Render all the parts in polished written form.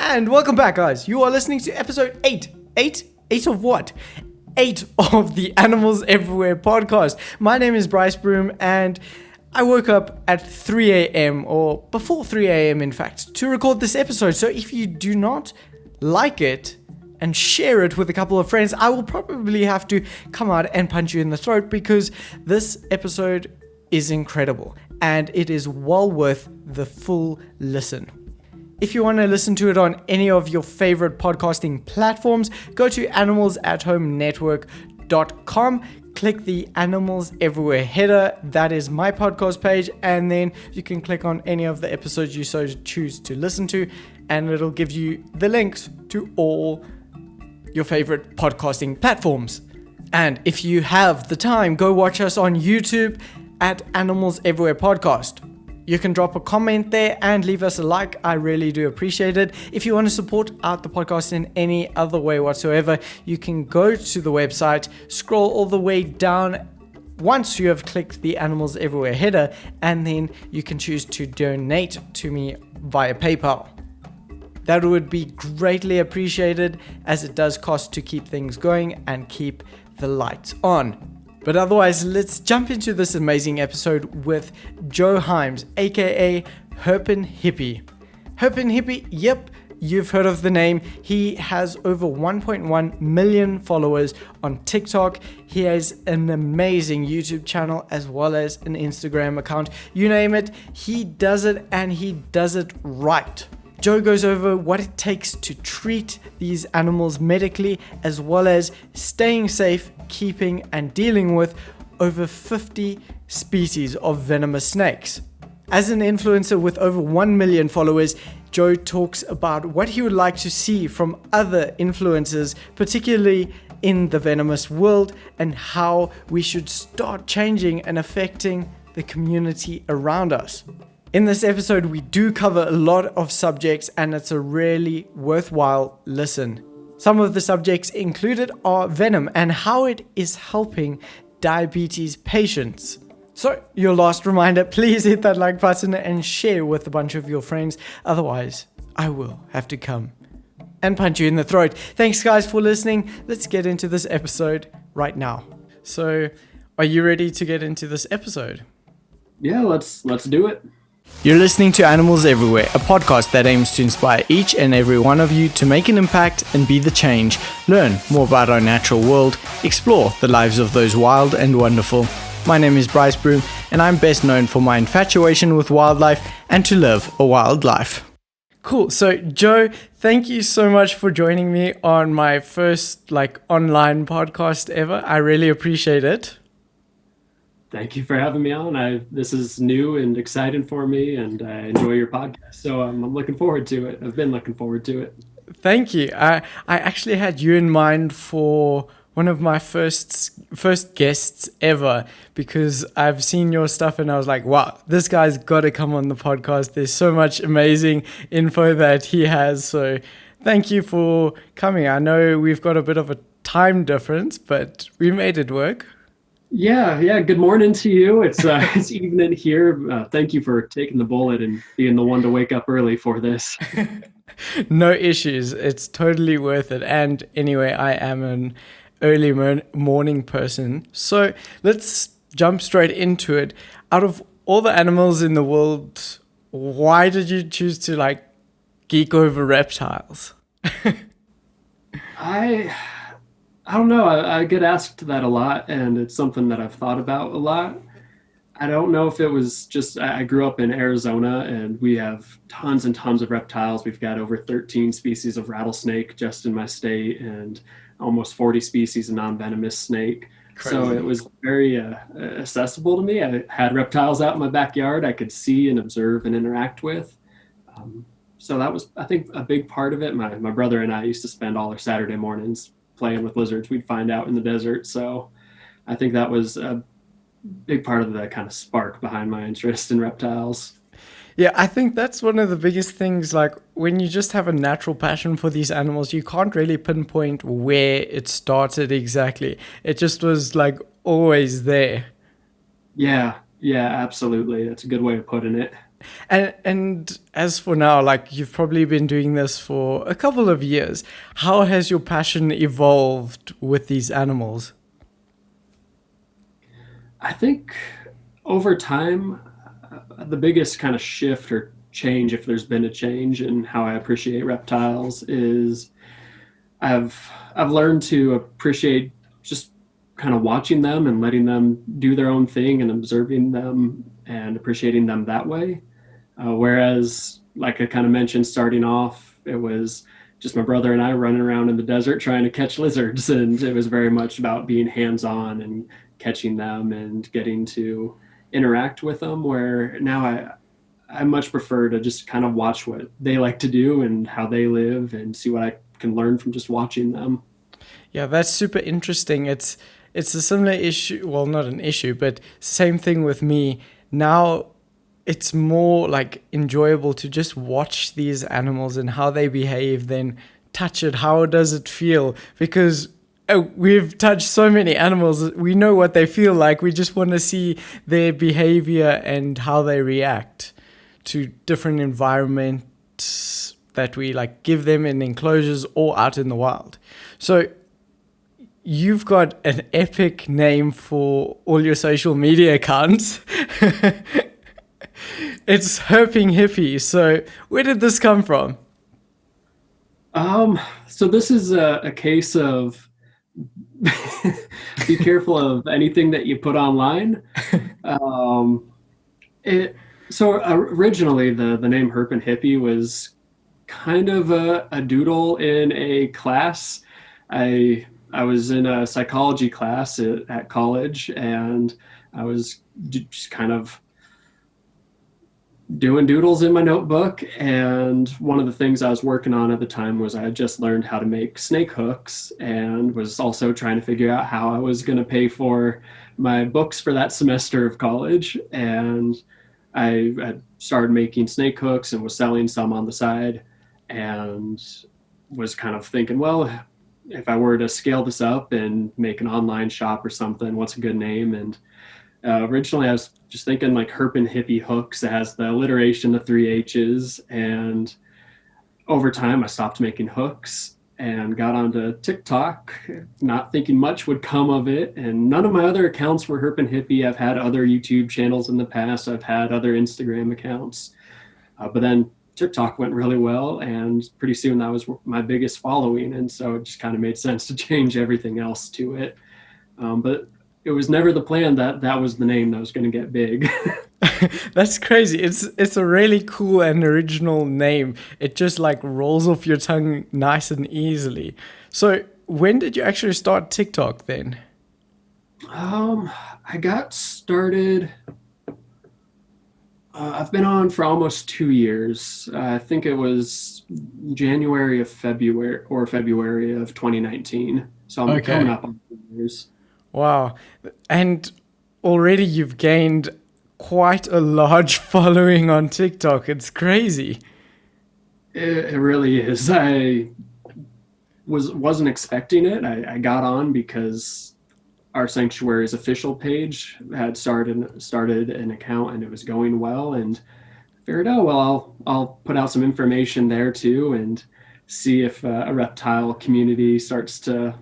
And welcome back, guys. You are listening to episode 8. 8 of what? 8 of the Animals Everywhere podcast. My name is Bryce Broom, and I woke up at 3 a.m. or before 3 a.m. in fact to record this episode. So if you do not like it and share it with a couple of friends, I will probably have to come out and punch you in the throat, because this episode is incredible and it is well worth the full listen. If you want to listen to it on any of your favorite podcasting platforms, go to animalsathomenetwork.com, click the Animals Everywhere header. That is my podcast page, and then you can click on any of the episodes you so choose to listen to, and it'll give you the links to all your favorite podcasting platforms. And if you have the time, go watch us on YouTube at Animals Everywhere Podcast. You can drop a comment there and leave us a like. I really do appreciate it. If you want to support out the podcast in any other way whatsoever, you can go to the website, scroll all the way down once you have clicked the Animals Everywhere header, and then you can choose to donate to me via PayPal. That would be greatly appreciated, as it does cost to keep things going and keep the lights on. But otherwise, let's jump into this amazing episode with Joe Himes, aka Herpin Hippie. Herpin Hippie, yep, you've heard of the name. He has over 1.1 million followers on TikTok. He has an amazing YouTube channel as well as an Instagram account. You name it, he does it, and he does it right. Joe goes over what it takes to treat these animals medically, as well as staying safe, keeping and dealing with over 50 species of venomous snakes. As an influencer with over 1 million followers, Joe talks about what he would like to see from other influencers, particularly in the venomous world, and how we should start changing and affecting the community around us. In this episode, we do cover a lot of subjects, and it's a really worthwhile listen. Some of the subjects included are venom and how it is helping diabetes patients. So, your last reminder, please hit that like button and share with a bunch of your friends. Otherwise, I will have to come and punch you in the throat. Thanks, guys, for listening. Let's get into this episode right now. So, are you ready to get into this episode? Yeah, let's do it. You're listening to Animals Everywhere, a podcast that aims to inspire each and every one of you to make an impact and be the change, learn more about our natural world, explore the lives of those wild and wonderful. My name is Bryce Broom, and I'm best known for my infatuation with wildlife and to live a wild life. Cool. So, Joe, thank you so much for joining me on my first online podcast ever. I really appreciate it. Thank you for having me on. This is new and exciting for me, and I enjoy your podcast. So I'm looking forward to it. I've been looking forward to it. Thank you. I actually had you in mind for one of my first guests ever, because I've seen your stuff and I was like, wow, this guy's got to come on the podcast. There's so much amazing info that he has. So thank you for coming. I know we've got a bit of a time difference, but we made it work. Yeah. Good morning to you. It's evening here. Thank you for taking the bullet and being the one to wake up early for this. No issues. It's totally worth it. And anyway, I am an early morning person. So let's jump straight into it. Out of all the animals in the world, why did you choose to geek over reptiles? I don't know. I get asked that a lot, and it's something that I've thought about a lot. I don't know if it was just, I grew up in Arizona, and we have tons and tons of reptiles. We've got over 13 species of rattlesnake just in my state, and almost 40 species of non-venomous snake. Crazy. So it was very accessible to me. I had reptiles out in my backyard I could see and observe and interact with. So that was, I think, a big part of it. My brother and I used to spend all our Saturday mornings playing with lizards we'd find out in the desert. So I think that was a big part of the kind of spark behind my interest in reptiles. Yeah, I think that's one of the biggest things. When you just have a natural passion for these animals, you can't really pinpoint where it started exactly. It just was always there. Yeah, absolutely. That's a good way of putting it. And as for now, like you've probably been doing this for a couple of years, how has your passion evolved with these animals? I think over time, the biggest kind of shift or change, if there's been a change in how I appreciate reptiles, is I've I've learned to appreciate just kind of watching them and letting them do their own thing and observing them and appreciating them that way. Whereas, like I kind of mentioned, starting off, it was just my brother and I running around in the desert trying to catch lizards, and it was very much about being hands-on and catching them and getting to interact with them. Where now I much prefer to just kind of watch what they like to do and how they live and see what I can learn from just watching them. Yeah, that's super interesting. It's a similar issue, well, not an issue, but same thing with me. Now it's more like enjoyable to just watch these animals and how they behave than touch it. How does it feel? Because we've touched so many animals, we know what they feel like. We just want to see their behavior and how they react to different environments that we like give them in enclosures or out in the wild. So you've got an epic name for all your social media accounts. It's Herping Hippie. So where did this come from? So this is a case of be careful of anything that you put online. Um, it so originally the name Herp and Hippie was kind of a doodle in a class. I was in a psychology class at college, and I was just kind of doing doodles in my notebook. And one of the things I was working on at the time was I had just learned how to make snake hooks and was also trying to figure out how I was going to pay for my books for that semester of college. And I started making snake hooks and was selling some on the side, and was kind of thinking, well, if I were to scale this up and make an online shop or something, what's a good name? And originally, I was just thinking like Herp and Hippie hooks. It has the alliteration, the three H's. And over time, I stopped making hooks and got onto TikTok, not thinking much would come of it. And none of my other accounts were Herp and Hippie. I've had other YouTube channels in the past, I've had other Instagram accounts. But then TikTok went really well, and pretty soon that was my biggest following. And so it just kind of made sense to change everything else to it. But it was never the plan that that was the name that was going to get big. That's crazy. It's a really cool and original name. It just like rolls off your tongue nice and easily. So when did you actually start TikTok then? I got started. I've been on for almost 2 years. I think it was January of February or February of 2019. So I'm coming Okay. up on 2 years. Wow. And already you've gained quite a large following on TikTok. It's crazy. It really is. I wasn't expecting it. I got on because our sanctuary's official page had started an account, and it was going well, and figured, oh well, I'll put out some information there too and see if a reptile community starts to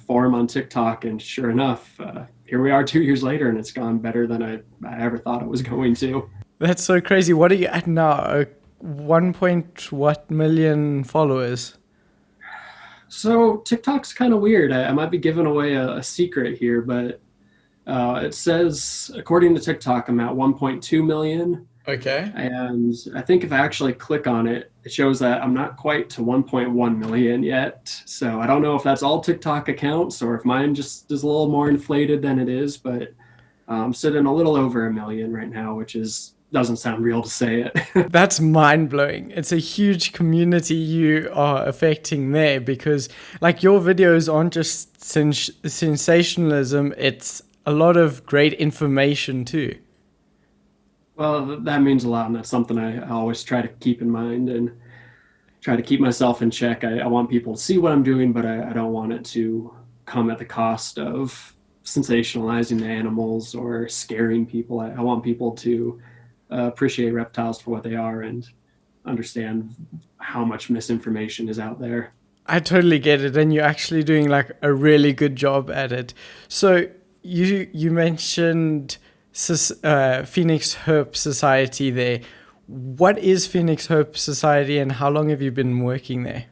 form on TikTok. And sure enough, here we are 2 years later, and it's gone better than I ever thought it was going to. That's so crazy. What are you at now? 1 point what million followers? So TikTok's kind of weird. I might be giving away a secret here, but it says, according to TikTok, I'm at 1.2 million. Okay. And I think if I actually click on it, it shows that I'm not quite to 1.1 million yet. So I don't know if that's all TikTok accounts or if mine just is a little more inflated than it is, but I'm sitting a little over a million right now, which is doesn't sound real to say it. That's mind blowing. It's a huge community you are affecting there because, like, your videos aren't just sensationalism, it's a lot of great information too. Well, that means a lot, and that's something I always try to keep in mind and try to keep myself in check. I want people to see what I'm doing, but I don't want it to come at the cost of sensationalizing the animals or scaring people. I want people to appreciate reptiles for what they are and understand how much misinformation is out there. I totally get it, and you're actually doing like a really good job at it. So you mentioned Phoenix Herp Society there. What is Phoenix Herp Society, and how long have you been working there?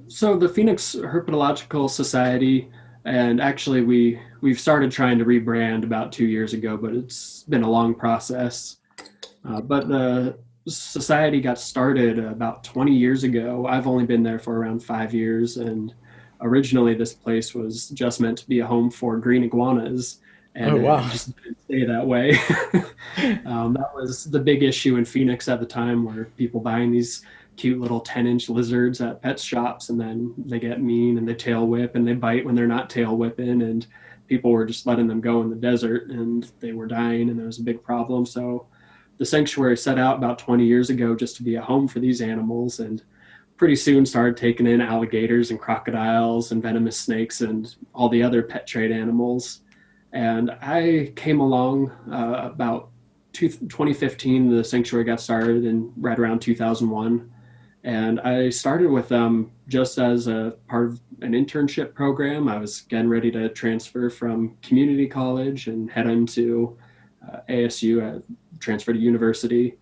So the Phoenix Herpetological Society, and actually we've started trying to rebrand about 2 years ago, but it's been a long process. But the society got started about 20 years ago. I've only been there for around 5 years, and originally this place was just meant to be a home for green iguanas, and Oh it wow. just didn't stay that way. That was the big issue in Phoenix at the time, where people buying these cute little 10-inch lizards at pet shops, and then they get mean and they tail whip and they bite when they're not tail whipping, and people were just letting them go in the desert and they were dying, and there was a big problem. So the sanctuary set out about 20 years ago just to be a home for these animals, and pretty soon started taking in alligators and crocodiles and venomous snakes and all the other pet trade animals. And I came along about 2015. The sanctuary got started in right around 2001, and I started with them just as a part of an internship program. I was getting ready to transfer from community college and head into ASU, transfer to university.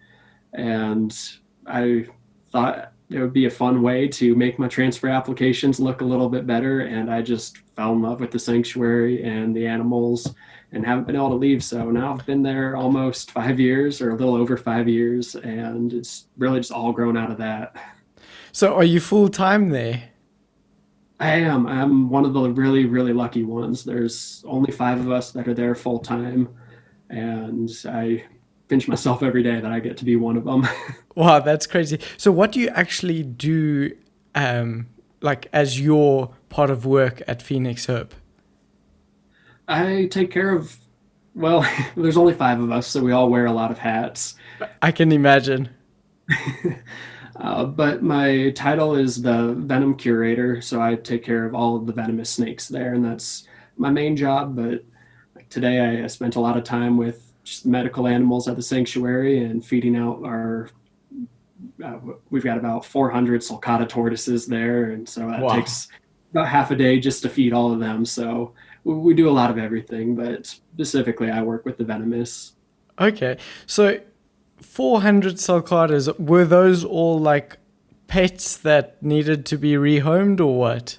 And I thought it would be a fun way to make my transfer applications look a little bit better. And I just fell in love with the sanctuary and the animals and haven't been able to leave. So now I've been there almost 5 years, or a little over 5 years, and it's really just all grown out of that. So are you full time there? I am. I'm one of the really, really lucky ones. There's only five of us that are there full time, and I pinch myself every day that I get to be one of them. Wow, that's crazy. So what do you actually do, um, like as your part of work at Phoenix Herp? I take care of, well, there's only five of us, so we all wear a lot of hats. I can imagine. But my title is the Venom Curator, so I take care of all of the venomous snakes there, and that's my main job. But today I spent a lot of time with just medical animals at the sanctuary and feeding out our. We've got about 400 sulcata tortoises there, and so that Wow. takes about half a day just to feed all of them. So we do a lot of everything, but specifically I work with the venomous. Okay. So 400 sulcatas, were those all like pets that needed to be rehomed or what?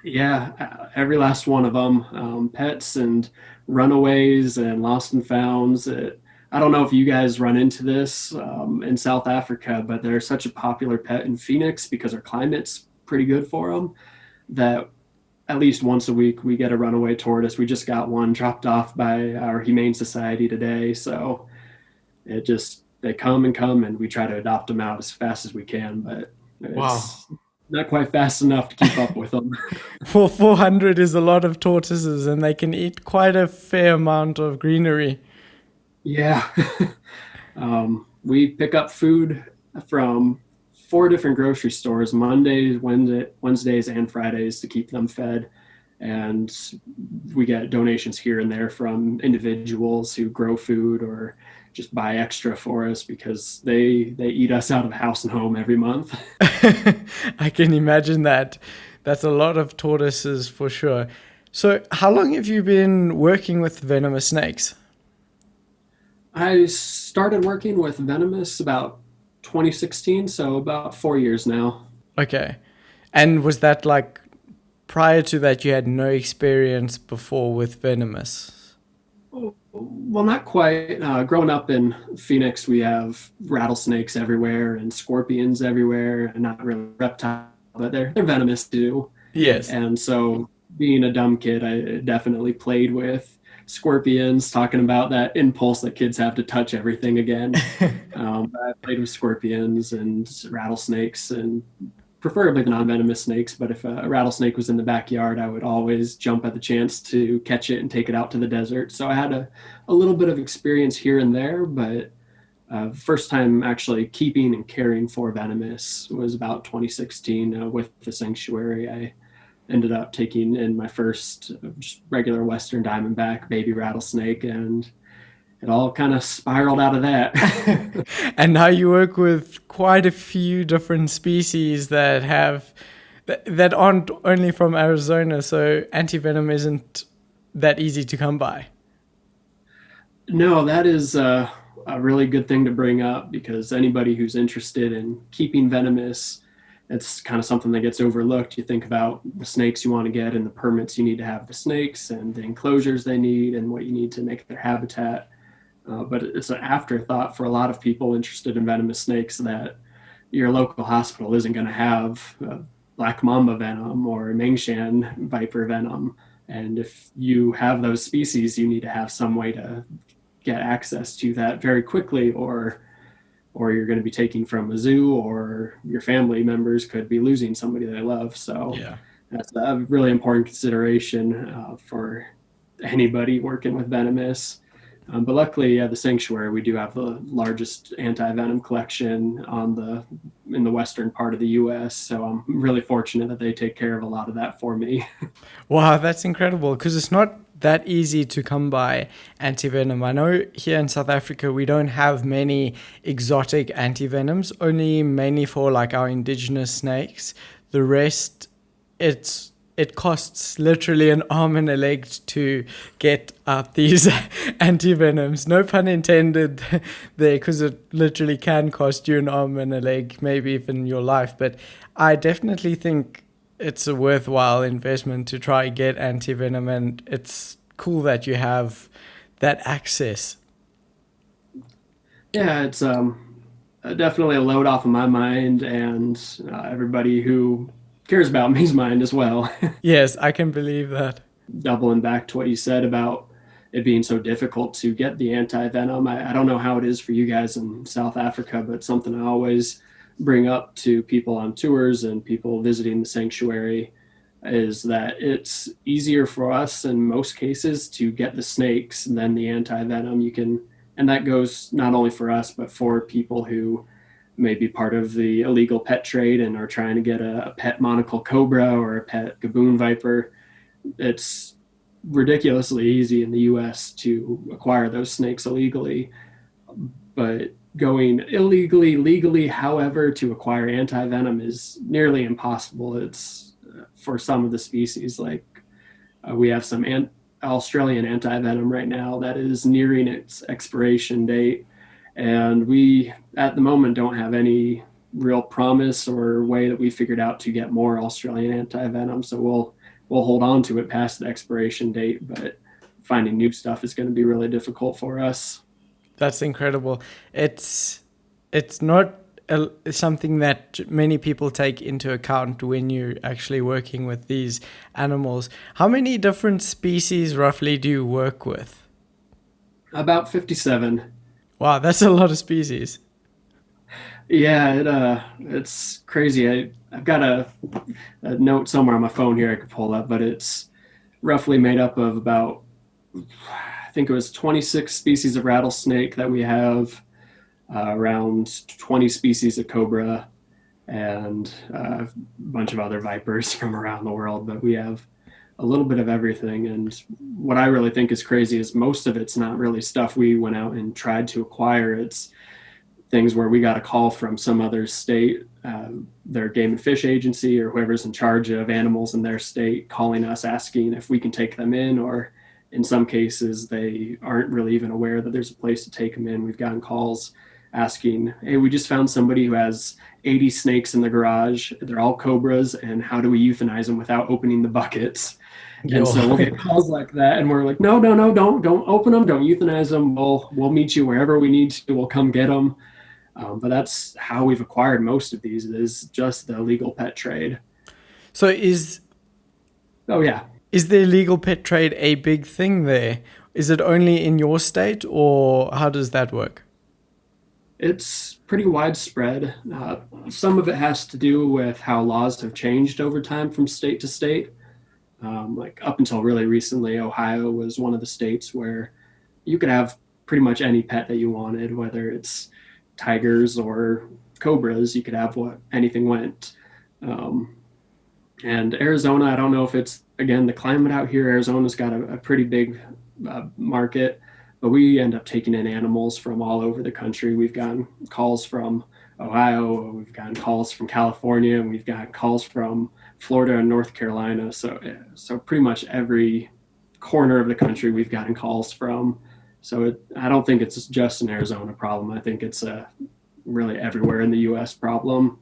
Yeah, every last one of them, pets and runaways and lost and founds. I don't know if you guys run into this in South Africa, but they're such a popular pet in Phoenix because our climate's pretty good for them, that at least once a week we get a runaway tortoise. We just got one dropped off by our Humane Society today. So they come and come, and we try to adopt them out as fast as we can, but Wow. it's not quite fast enough to keep up with them. Well, 400 is a lot of tortoises and they can eat quite a fair amount of greenery. Yeah. We pick up food from four different grocery stores, Wednesdays, and Fridays, to keep them fed. And we get donations here and there from individuals who grow food or just buy extra for us because they eat us out of house and home every month. I can imagine that. That's a lot of tortoises for sure. So, how long have you been working with venomous snakes? I started working with Venomous about 2016, so about 4 years now. Okay. And was that like prior to that you had no experience before with venomous? Well, not quite. Growing up in Phoenix, we have rattlesnakes everywhere and scorpions everywhere, and not really reptiles, but they're venomous too. Yes. And so, being a dumb kid, I definitely played with scorpions, talking about that impulse that kids have to touch everything again. I played with scorpions and rattlesnakes, and preferably the non-venomous snakes. But if a rattlesnake was in the backyard, I would always jump at the chance to catch it and take it out to the desert. So I had a little bit of experience here and there, but first time actually keeping and caring for venomous was about 2016 with the sanctuary. I ended up taking in my first just regular Western Diamondback baby rattlesnake, and it all kind of spiraled out of that. And now you work with quite a few different species that have that aren't only from Arizona, so antivenom isn't that easy to come by. No, that is a really good thing to bring up because anybody who's interested in keeping venomous, it's kind of something that gets overlooked. You think about the snakes you want to get and the permits you need to have the snakes and the enclosures they need and what you need to make their habitat. But it's an afterthought for a lot of people interested in venomous snakes that your local hospital isn't going to have black mamba venom or Mengshan viper venom. And if you have those species, you need to have some way to get access to that very quickly, or you're going to be taking from a zoo, or your family members could be losing somebody they love. So Yeah. that's a really important consideration for anybody working with venomous. But luckily, the sanctuary, we do have the largest anti-venom collection in the western part of the U.S. So I'm really fortunate that they take care of a lot of that for me. Wow, that's incredible because it's not that easy to come by antivenom. I know here in South Africa we don't have many exotic antivenoms, only mainly for like our indigenous snakes. The rest, it costs literally an arm and a leg to get out these antivenoms. No pun intended there, because it literally can cost you an arm and a leg, maybe even your life. But I definitely think it's a worthwhile investment to try get antivenom, and it's cool that you have that access. Yeah, it's definitely a load off of my mind and everybody who cares about me's mind as well. Yes, I can believe that. Doubling back to what you said about it being so difficult to get the anti-venom, I don't know how it is for you guys in South Africa, but something I always bring up to people on tours and people visiting the sanctuary is that it's easier for us in most cases to get the snakes than the anti-venom. You can, and that goes not only for us but for people who may be part of the illegal pet trade and are trying to get a pet monocle cobra or a pet gaboon viper. It's ridiculously easy in the US to acquire those snakes illegally, but going illegally, legally, however, to acquire anti-venom is nearly impossible. It's for some of the species, like we have some Australian anti-venom right now that is nearing its expiration date, and we at the moment don't have any real promise or way that we figured out to get more Australian anti-venom. So we'll hold on to it past the expiration date, but finding new stuff is going to be really difficult for us. That's incredible. It's not something that many people take into account when you're actually working with these animals. How many different species roughly do you work with? About 57. Wow, that's a lot of species. Yeah, it's crazy. I've got a note somewhere on my phone here I could pull up, but it's roughly made up of about, I think it was 26 species of rattlesnake that we have, around 20 species of cobra, and a bunch of other vipers from around the world. But we have a little bit of everything. And what I really think is crazy is most of it's not really stuff we went out and tried to acquire. It's things where we got a call from some other state, their game and fish agency or whoever's in charge of animals in their state, calling us asking if we can take them in, or in some cases they aren't really even aware that there's a place to take them in. We've gotten calls asking, hey, we just found somebody who has 80 snakes in the garage, they're all cobras, and how do we euthanize them without opening the buckets? And Yo. so we'll get calls like that, and we're like, no, don't open them, don't euthanize them. We'll meet you wherever we need to. We'll come get them. But that's how we've acquired most of these, is just the illegal pet trade. So Oh yeah, is the illegal pet trade a big thing there? Is it only in your state, or how does that work? it's pretty widespread. Some of it has to do with how laws have changed over time from state to state. Like up until really recently, Ohio was one of the states where you could have pretty much any pet that you wanted, whether it's tigers or cobras. You could have what anything went. Um, and Arizona, I don't know if it's again the climate out here. Arizona's got a pretty big market. but we end up taking in animals from all over the country. We've gotten calls from Ohio, we've gotten calls from California, and we've got calls from Florida and North Carolina. So pretty much every corner of the country we've gotten calls from. So I don't think it's just an Arizona problem. I think it's a really everywhere in the U.S. problem.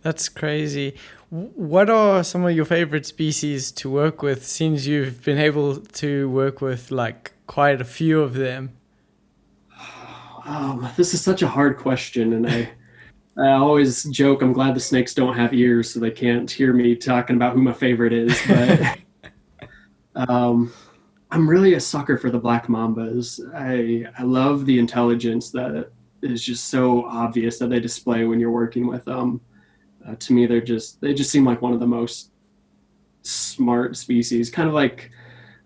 That's crazy. What are some of your favorite species to work with since you've been able to work with like quite a few of them? This is such a hard question, and I always joke I'm glad the snakes don't have ears so they can't hear me talking about who my favorite is. But um, I'm really a sucker for the black mambas. I love the intelligence that is just so obvious that they display when you're working with them. To me, they just seem like one of the most smart species. Kind of like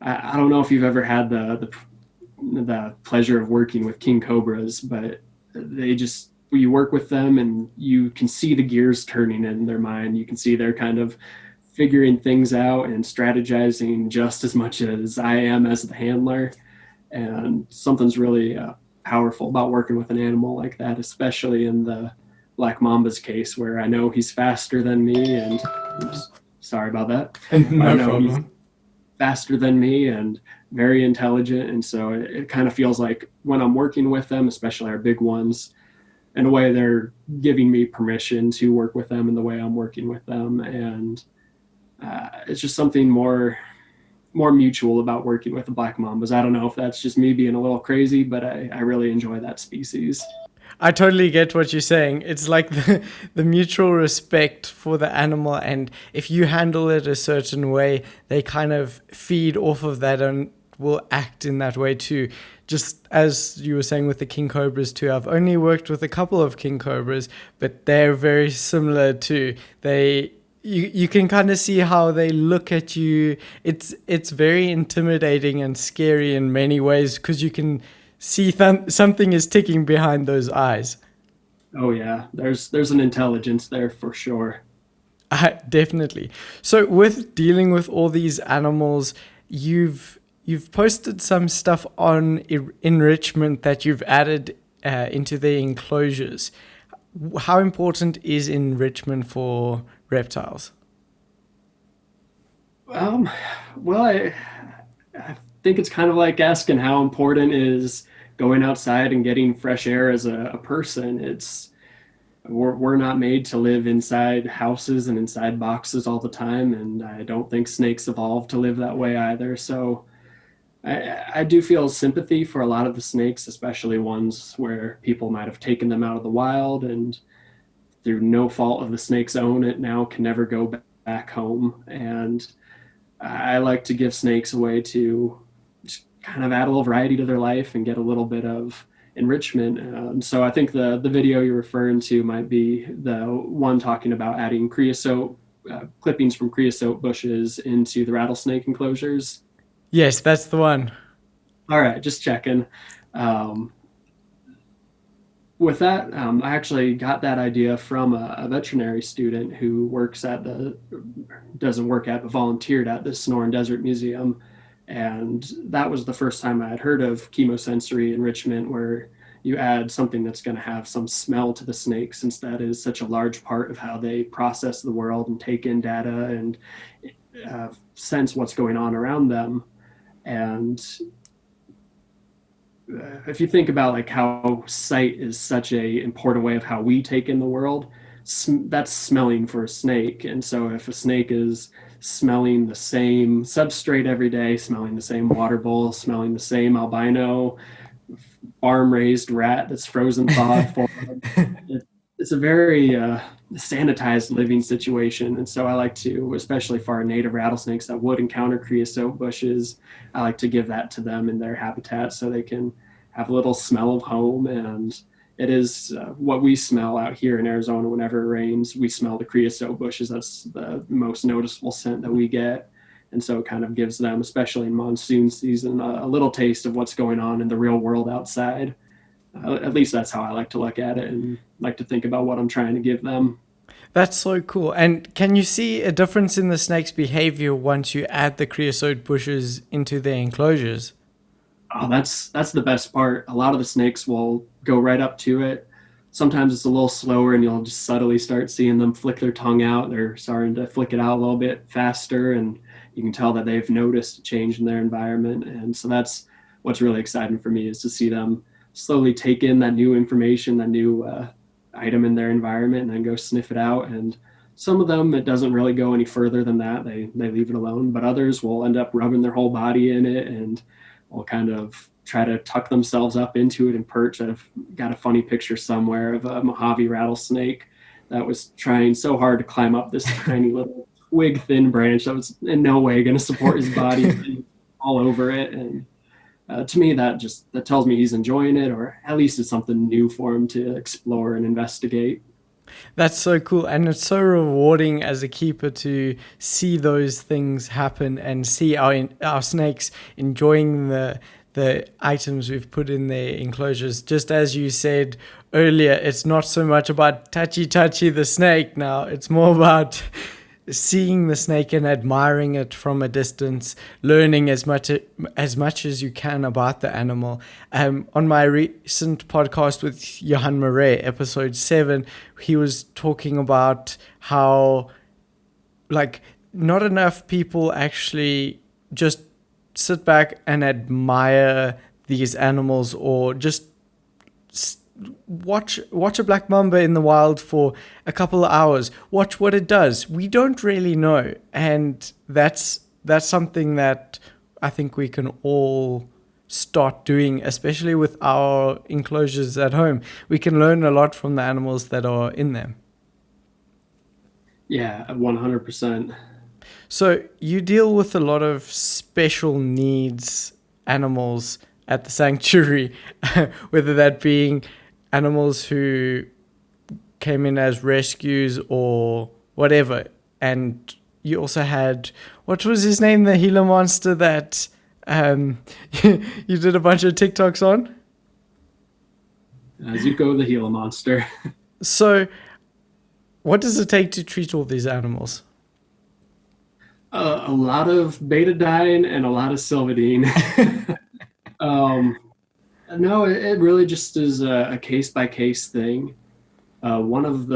I don't know if you've ever had the pleasure of working with king cobras, but they just you work with them and you can see the gears turning in their mind. You can see they're kind of figuring things out and strategizing just as much as I am as the handler. And something's really powerful about working with an animal like that, especially in the Black Mamba's case, where I know he's faster than me. And oops, sorry about that. I No know he's problem. faster than me and very intelligent. And so it kind of feels like when I'm working with them, especially our big ones, in a way they're giving me permission to work with them in the way I'm working with them. And it's just something more mutual about working with the black mambas. I don't know if that's just me being a little crazy, but I really enjoy that species. I totally get what you're saying. It's like the mutual respect for the animal, and if you handle it a certain way, they kind of feed off of that and will act in that way too. Just as you were saying with the king cobras too, I've only worked with a couple of king cobras, but they're very similar too. You can kind of see how they look at you. It's very intimidating and scary in many ways because you can see something is ticking behind those eyes. Oh yeah, there's an intelligence there for sure. Definitely. So with dealing with all these animals, you've posted some stuff on enrichment that you've added into the enclosures. How important is enrichment for reptiles? Um, well, I think it's kind of like asking how important is going outside and getting fresh air as a person. We're not made to live inside houses and inside boxes all the time, and I don't think snakes evolved to live that way either. So I do feel sympathy for a lot of the snakes, especially ones where people might have taken them out of the wild and through no fault of the snake's own, it now can never go back home. And I like to give snakes a way to just kind of add a little variety to their life and get a little bit of enrichment. So I think the video you're referring to might be the one talking about adding creosote clippings from creosote bushes into the rattlesnake enclosures. Yes, that's the one. All right, just checking. Um, with that, I actually got that idea from a veterinary student who doesn't work at, but volunteered at the Sonoran Desert Museum. And that was the first time I had heard of chemosensory enrichment, where you add something that's going to have some smell to the snake, since that is such a large part of how they process the world and take in data and sense what's going on around them. And if you think about like how sight is such a important way of how we take in the world, that's smelling for a snake. And so if a snake is smelling the same substrate every day, smelling the same water bowl, smelling the same albino farm raised rat that's frozen thawed for it's a very sanitized living situation. And so I like to, especially for our native rattlesnakes that would encounter creosote bushes, I like to give that to them in their habitat so they can have a little smell of home. And it is what we smell out here in Arizona whenever it rains. We smell the creosote bushes. That's the most noticeable scent that we get. And so it kind of gives them, especially in monsoon season, a little taste of what's going on in the real world outside. At least that's how I like to look at it and like to think about what I'm trying to give them. That's so cool. And can you see a difference in the snake's behavior once you add the creosote bushes into their enclosures? Oh, that's the best part. A lot of the snakes will go right up to it. Sometimes it's a little slower, and you'll just subtly start seeing them flick their tongue out. They're starting to flick it out a little bit faster, and you can tell that they've noticed a change in their environment. And so that's what's really exciting for me, is to see them slowly take in that new information, that new item in their environment, and then go sniff it out. And some of them, it doesn't really go any further than that. They leave it alone, but others will end up rubbing their whole body in it and will kind of try to tuck themselves up into it and perch. I've got a funny picture somewhere of a Mojave rattlesnake that was trying so hard to climb up this tiny little twig thin branch that was in no way going to support his body all over it. And to me, that tells me he's enjoying it, or at least it's something new for him to explore and investigate. That's so cool, and it's so rewarding as a keeper to see those things happen and see our snakes enjoying the items we've put in their enclosures. Just as you said earlier, it's not so much about touchy the snake now; it's more about seeing the snake and admiring it from a distance, learning as much as you can about the animal. On my recent podcast with Johan Murray, episode 7, he was talking about how, like, not enough people actually just sit back and admire these animals, or just watch a black mamba in the wild for a couple of hours, watch what it does. We don't really know, and that's something that I think we can all start doing, especially with our enclosures at home. We can learn a lot from the animals that are in them. Yeah, 100%. So you deal with a lot of special needs animals at the sanctuary, whether that being animals who came in as rescues or whatever. And you also had, what was his name, the Gila monster that you did a bunch of TikToks on? Zuko the Gila monster. So what does it take to treat all these animals? A lot of betadine and a lot of sylvadine. um, no, it really just is a case by case thing. One of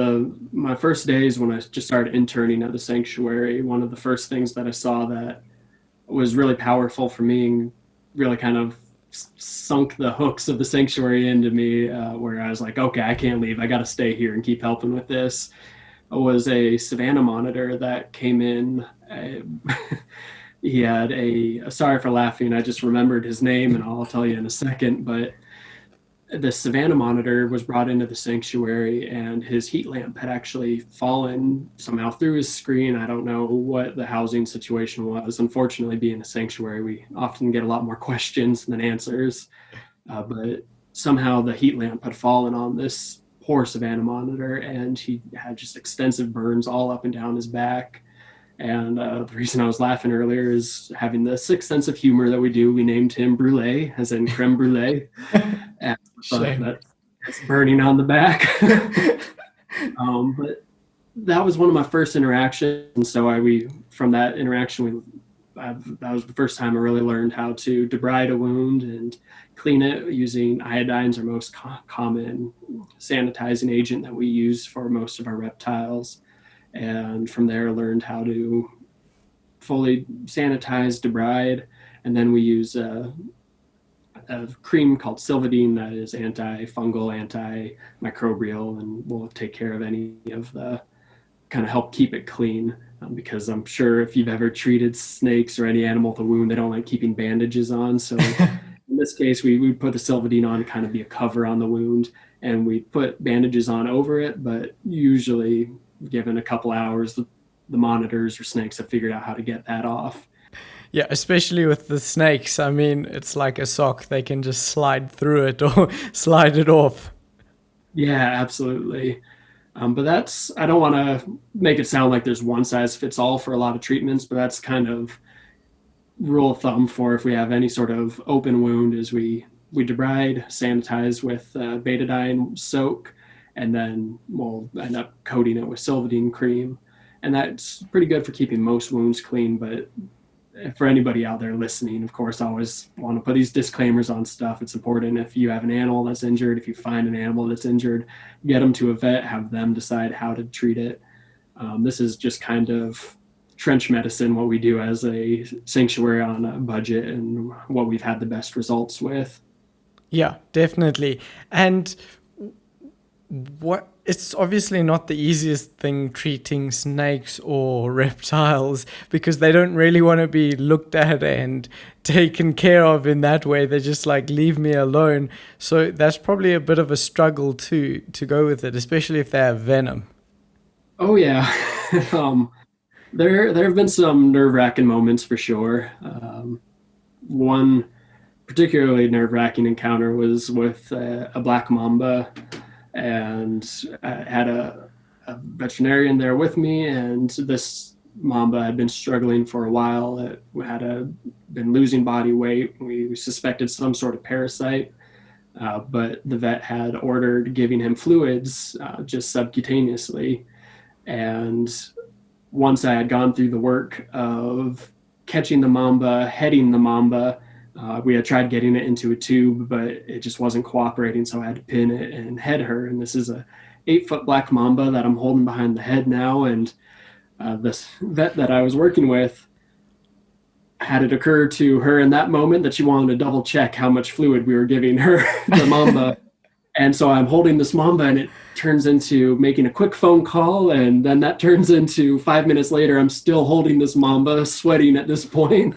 my first days when I just started interning at the sanctuary, one of the first things that I saw that was really powerful for me and really kind of sunk the hooks of the sanctuary into me, where I was like, okay, I can't leave. I got to stay here and keep helping with this. Was a Savannah monitor that came in. He had sorry for laughing, I just remembered his name and I'll tell you in a second, but the Savannah monitor was brought into the sanctuary and his heat lamp had actually fallen somehow through his screen. I don't know what the housing situation was. Unfortunately, being a sanctuary, we often get a lot more questions than answers. But somehow the heat lamp had fallen on this poor Savannah monitor, and he had just extensive burns all up and down his back. And the reason I was laughing earlier is having the sixth sense of humor that we do. We named him Brulee, as in creme brulee. And that's burning on the back. But that was one of my first interactions. So from that interaction, that was the first time I really learned how to debride a wound and clean it using iodine's our most common sanitizing agent that we use for most of our reptiles. And from there, learned how to fully sanitize, debride, and then we use a cream called Sylvadine that is antifungal, antimicrobial, and will take care of any of the kind of help keep it clean. Because I'm sure if you've ever treated snakes or any animal with a wound, they don't like keeping bandages on. So in this case, we put the Sylvadine on to kind of be a cover on the wound, and we put bandages on over it, but usually given a couple hours, the monitors or snakes have figured out how to get that off. Yeah, especially with the snakes. I mean, it's like a sock. They can just slide through it or slide it off. Yeah, absolutely. But I don't want to make it sound like there's one size fits all for a lot of treatments, but that's kind of rule of thumb for if we have any sort of open wound is we debride, sanitize with betadine soak, and then we'll end up coating it with Sylvadine cream. And that's pretty good for keeping most wounds clean, but for anybody out there listening, of course, I always want to put these disclaimers on stuff. It's important if you have an animal that's injured, if you find an animal that's injured, get them to a vet, have them decide how to treat it. This is just kind of trench medicine, what we do as a sanctuary on a budget and what we've had the best results with. Yeah, definitely. And what it's obviously not the easiest thing treating snakes or reptiles because they don't really want to be looked at and taken care of in that way. They're just like, leave me alone. So that's probably a bit of a struggle to go with it, especially if they have venom. Oh yeah, there have been some nerve wracking moments for sure. One particularly nerve wracking encounter was with a black mamba, and I had a veterinarian there with me, and this mamba had been struggling for a while. It been losing body weight. We suspected some sort of parasite, but the vet had ordered giving him fluids just subcutaneously. And once I had gone through the work of catching the mamba, heading the mamba, we had tried getting it into a tube, but it just wasn't cooperating. So I had to pin it and head her. And this is a 8-foot black mamba that I'm holding behind the head now. And this vet that I was working with had it occur to her in that moment that she wanted to double check how much fluid we were giving her, the mamba. And so I'm holding this mamba, and it turns into making a quick phone call. And then that turns into 5 minutes later, I'm still holding this mamba, sweating at this point.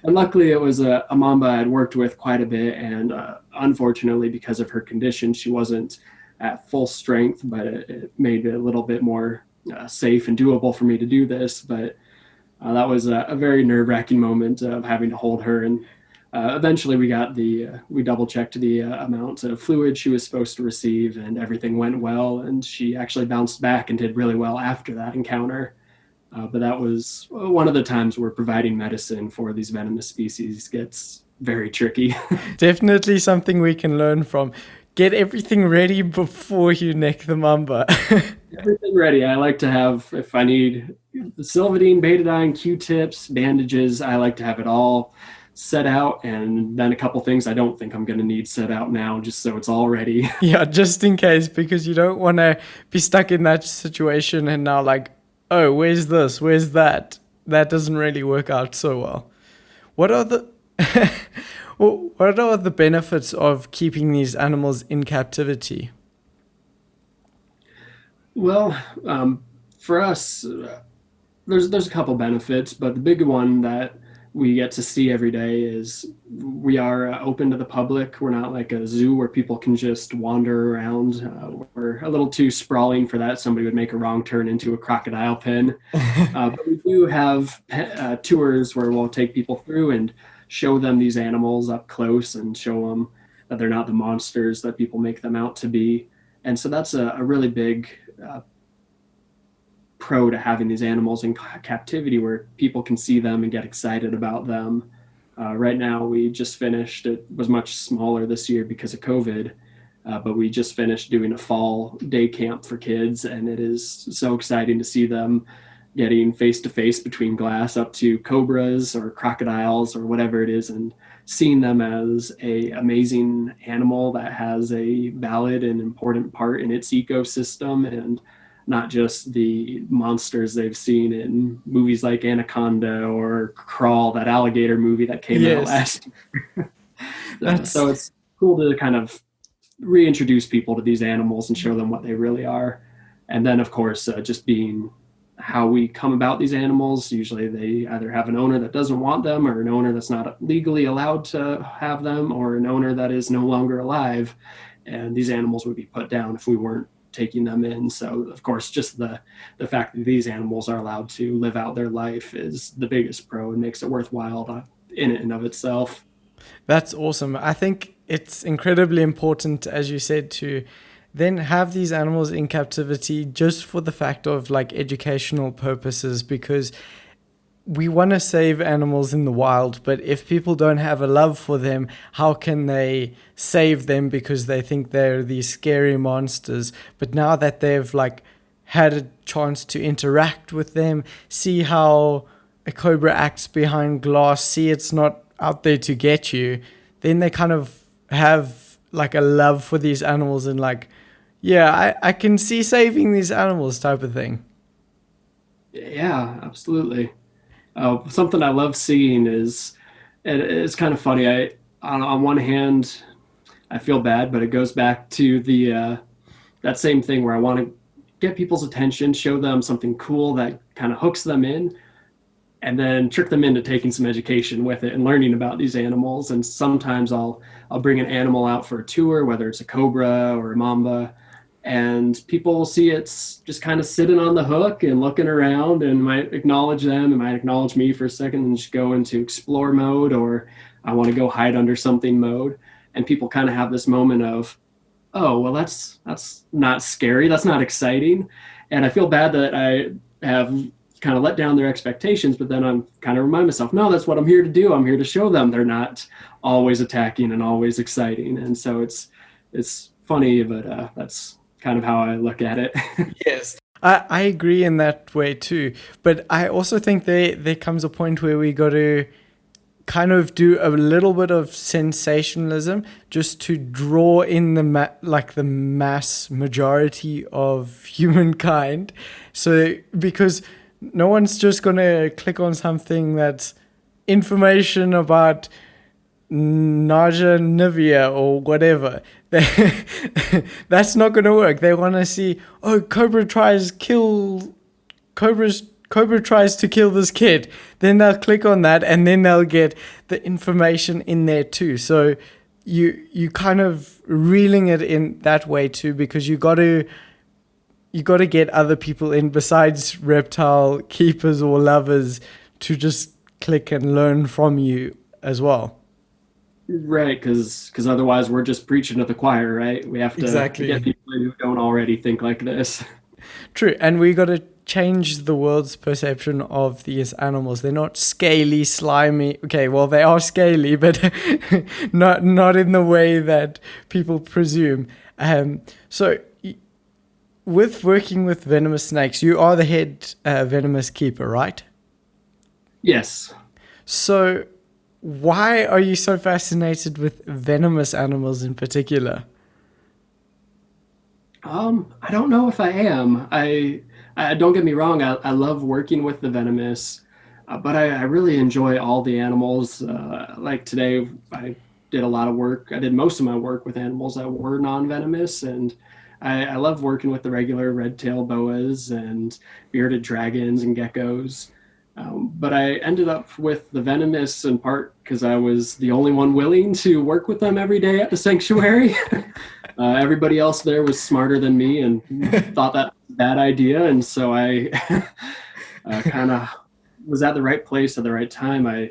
And luckily, it was a mamba I'd worked with quite a bit. And unfortunately, because of her condition, she wasn't at full strength, but it made it a little bit more safe and doable for me to do this. But that was a very nerve-wracking moment of having to hold her. And eventually we double checked the amount of fluid she was supposed to receive, and everything went well. And she actually bounced back and did really well after that encounter. But that was one of the times where providing medicine for these venomous species gets very tricky. Definitely something we can learn from. Get everything ready before you neck the mamba. Everything ready. I like to have, if I need Sylvadine, betadine, Q-tips, bandages, I like to have it all set out, and then a couple things I don't think I'm going to need set out now, just so it's all ready. Yeah, just in case, because you don't want to be stuck in that situation and now like, oh, where's this? Where's that? That doesn't really work out so well. What are the what are the benefits of keeping these animals in captivity? Well, for us, there's a couple benefits, but the big one that we get to see every day is we are open to the public. We're not like a zoo where people can just wander around. We're a little too sprawling for that. Somebody would make a wrong turn into a crocodile pen. But we do have tours where we'll take people through and show them these animals up close and show them that they're not the monsters that people make them out to be. And so that's a really big pro to having these animals in captivity, where people can see them and get excited about them. Right now, we just finished, it was much smaller this year because of COVID, but we just finished doing a fall day camp for kids, and it is so exciting to see them getting face to face between glass up to cobras or crocodiles or whatever it is, and seeing them as a amazing animal that has a valid and important part in its ecosystem, and not just the monsters they've seen in movies like Anaconda or Crawl, that alligator movie that came out last year. So it's cool to kind of reintroduce people to these animals and show them what they really are. And then, of course, just being how we come about these animals. Usually they either have an owner that doesn't want them, or an owner that's not legally allowed to have them, or an owner that is no longer alive. And these animals would be put down if we weren't taking them in. So of course, just the fact that these animals are allowed to live out their life is the biggest pro and makes it worthwhile in and of itself. That's awesome. I think it's incredibly important, as you said, to then have these animals in captivity just for the fact of like educational purposes, because we want to save animals in the wild, but if people don't have a love for them, how can they save them because they think they're these scary monsters? But now that they've like had a chance to interact with them, see how a cobra acts behind glass, see it's not out there to get you, then they kind of have like a love for these animals and like, yeah, I can see saving these animals type of thing. Yeah, absolutely. Something I love seeing is it's kind of funny. On one hand, I feel bad, but it goes back to the that same thing where I want to get people's attention, show them something cool that kind of hooks them in, and then trick them into taking some education with it and learning about these animals. And sometimes I'll bring an animal out for a tour, whether it's a cobra or a mamba, and people will see it's just kind of sitting on the hook and looking around and might acknowledge them and might acknowledge me for a second and just go into explore mode, or I want to go hide under something mode. And people kind of have this moment of, oh, well, that's not scary, that's not exciting. And I feel bad that I have kind of let down their expectations, but then I'm kind of remind myself, no, that's what I'm here to do. I'm here to show them they're not always attacking and always exciting. And so it's funny, but that's kind of how I look at it. Yes. I agree in that way too. But I also think there comes a point where we got to kind of do a little bit of sensationalism just to draw in like the mass majority of humankind. So because no one's just gonna click on something that's information about Naja Nivea or whatever. That's not gonna work. They want to see, oh, Cobra tries to kill this kid. Then they'll click on that, and then they'll get the information in there too. So you kind of reeling it in that way too, because you got to get other people in besides reptile keepers or lovers to just click and learn from you as well. Right, because otherwise we're just preaching to the choir, right? We have to get Exactly. people who don't already think like this. True, and we got to change the world's perception of these animals. They're not scaly, slimy. Okay, well they are scaly, but not in the way that people presume. So with working with venomous snakes, you are the head venomous keeper, right? Yes. So why are you so fascinated with venomous animals in particular? I don't know if I am. I don't get me wrong. I love working with the venomous, but I really enjoy all the animals. Like today, I did a lot of work. I did most of my work with animals that were non-venomous, and I love working with the regular red-tailed boas and bearded dragons and geckos. But I ended up with the venomous in part because I was the only one willing to work with them every day at the sanctuary. Everybody else there was smarter than me and thought that was a bad idea, and so I kind of was at the right place at the right time. I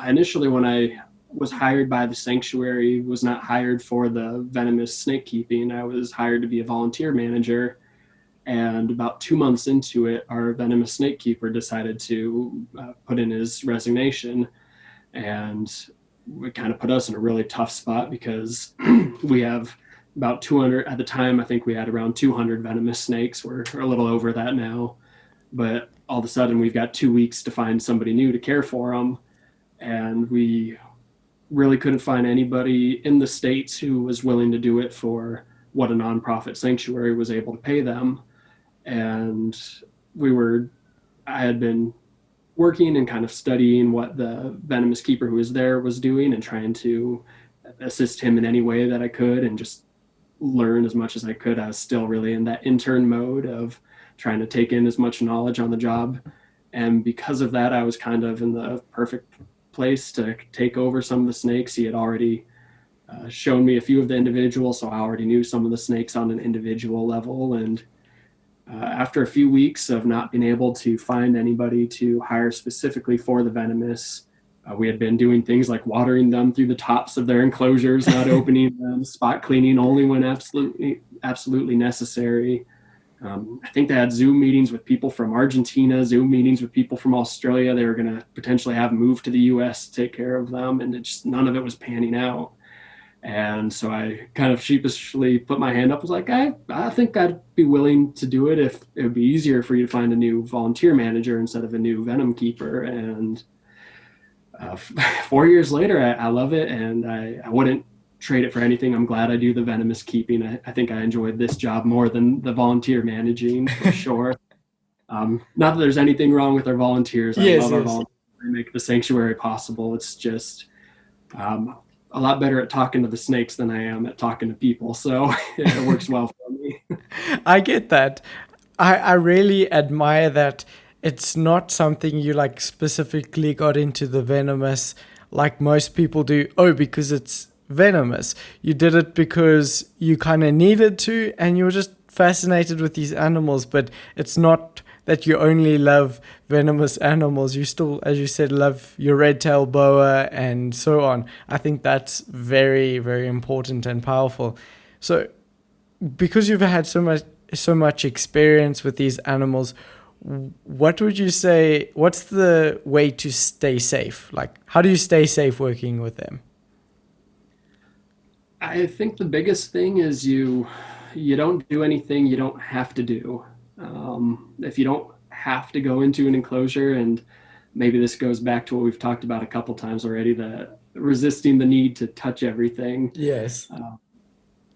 initially, when I was hired by the sanctuary, was not hired for the venomous snake keeping. I was hired to be a volunteer manager, and about 2 months into it, our venomous snake keeper decided to put in his resignation, and it kind of put us in a really tough spot because we have about 200 at the time. I think we had around 200 venomous snakes. We're a little over that now, but all of a sudden we've got 2 weeks to find somebody new to care for them, and we really couldn't find anybody in the states who was willing to do it for what a nonprofit sanctuary was able to pay them. And we were I had been working and kind of studying what the venomous keeper who was there was doing and trying to assist him in any way that I could and just learn as much as I could. I was still really in that intern mode of trying to take in as much knowledge on the job. And because of that, I was kind of in the perfect place to take over some of the snakes. He had already shown me a few of the individuals, so I already knew some of the snakes on an individual level. And after a few weeks of not being able to find anybody to hire specifically for the venomous, we had been doing things like watering them through the tops of their enclosures, not opening them, spot cleaning only when absolutely necessary. I think they had Zoom meetings with people from Argentina, Zoom meetings with people from Australia. They were going to potentially have moved to the U.S. to take care of them, and none of it was panning out. And so I kind of sheepishly put my hand up, was like, I think I'd be willing to do it if it would be easier for you to find a new volunteer manager instead of a new venom keeper. And 4 years later, I love it, and I wouldn't trade it for anything. I'm glad I do the venomous keeping. I think I enjoyed this job more than the volunteer managing, for sure. Not that there's anything wrong with our volunteers. I love our volunteers. They make the sanctuary possible. It's just a lot better at talking to the snakes than I am at talking to people. So it works well for me. I get that. I really admire that it's not something you like specifically got into the venomous like most people do. Oh, because it's venomous. You did it because you kind of needed to and you were just fascinated with these animals, but it's not that you only love venomous animals. You still, as you said, love your red-tailed boa and so on. I think that's very, very important and powerful. So because you've had so much experience with these animals, what would you say, what's the way to stay safe? Like, how do you stay safe working with them? I think the biggest thing is you don't do anything you don't have to do. If you don't have to go into an enclosure, and maybe this goes back to what we've talked about a couple times already, the resisting the need to touch everything. Yes.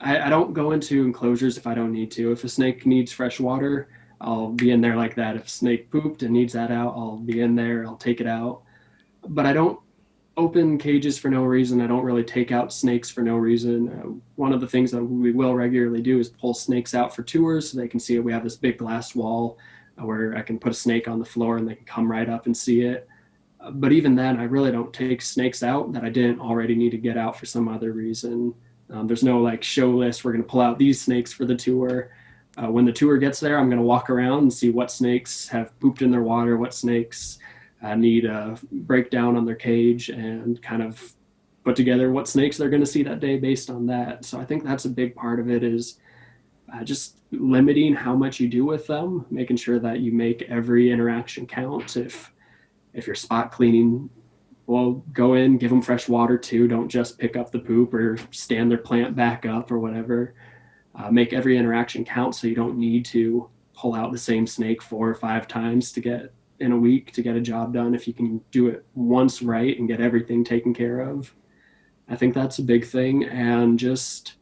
I don't go into enclosures if I don't need to. If a snake needs fresh water, I'll be in there like that. If a snake pooped and needs that out, I'll be in there, I'll take it out. But I don't open cages for no reason. I don't really take out snakes for no reason. One of the things that we will regularly do is pull snakes out for tours so they can see it. We have this big glass wall where I can put a snake on the floor and they can come right up and see it. But even then, I really don't take snakes out that I didn't already need to get out for some other reason. There's no like show list. We're going to pull out these snakes for the tour. When the tour gets there, I'm going to walk around and see what snakes have pooped in their water, what snakes need a breakdown on their cage, and kind of put together what snakes they're going to see that day based on that. So I think that's a big part of it, is just limiting how much you do with them, making sure that you make every interaction count. If you're spot cleaning, well, go in, give them fresh water too. Don't just pick up the poop or stand their plant back up or whatever. Make every interaction count so you don't need to pull out the same snake 4 or 5 times in a week to get a job done. If you can do it once right and get everything taken care of, I think that's a big thing. And just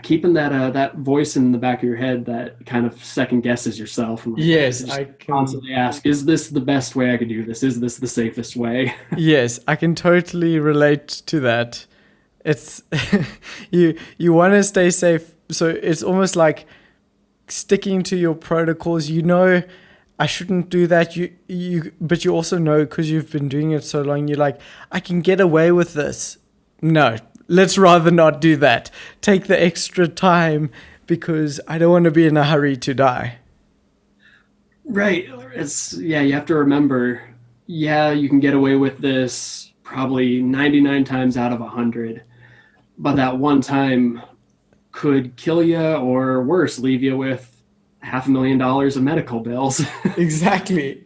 keeping that voice in the back of your head that kind of second guesses yourself. And Yes, I can constantly ask, is this the best way I could do this? Is this the safest way? Yes, I can totally relate to that. It's you want to stay safe, so it's almost like sticking to your protocols. You know, I shouldn't do that. But you also know, because you've been doing it so long, you're like, I can get away with this. No, let's rather not do that. Take the extra time because I don't want to be in a hurry to die. Right. You have to remember, you can get away with this probably 99 times out of 100. But that one time could kill you, or worse, leave you with $500,000 of medical bills. Exactly.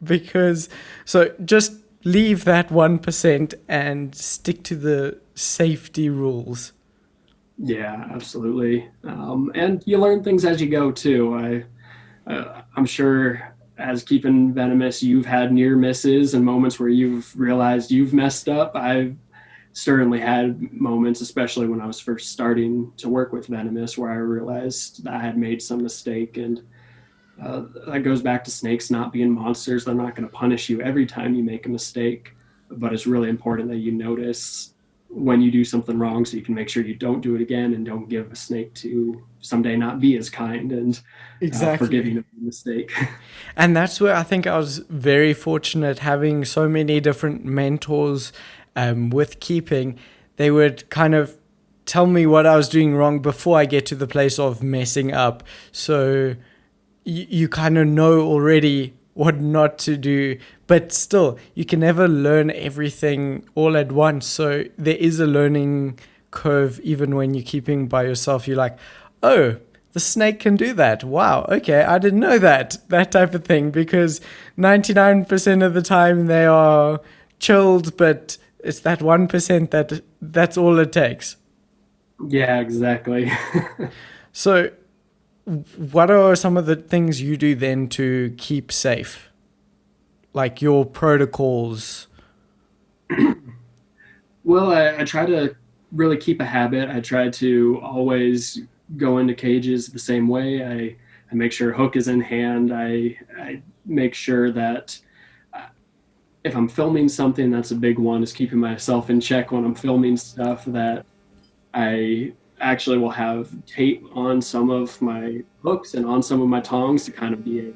So just leave that 1% and stick to the safety rules. Yeah, absolutely. And you learn things as you go too. I'm sure as keeping venomous, you've had near misses and moments where you've realized you've messed up. I've certainly had moments, especially when I was first starting to work with venomous, where I realized that I had made some mistake. And that goes back to snakes not being monsters. They're not going to punish you every time you make a mistake, but it's really important that you notice when you do something wrong so you can make sure you don't do it again and don't give a snake to someday not be as kind and forgiving of a mistake. And that's where I think I was very fortunate, having so many different mentors with keeping. They would kind of tell me what I was doing wrong before I get to the place of messing up. So you kind of know already what not to do, but still you can never learn everything all at once. So there is a learning curve. Even when you're keeping by yourself, you're like, oh, the snake can do that. Wow, okay, I didn't know that type of thing, because 99% of the time they are chilled, but it's that 1% that's all it takes. Yeah, exactly. So what are some of the things you do then to keep safe? Like your protocols? Well, I try to really keep a habit. I try to always go into cages the same way. I make sure hook is in hand. I make sure that if I'm filming something, that's a big one, is keeping myself in check when I'm filming stuff, that I actually will have tape on some of my hooks and on some of my tongs to kind of be a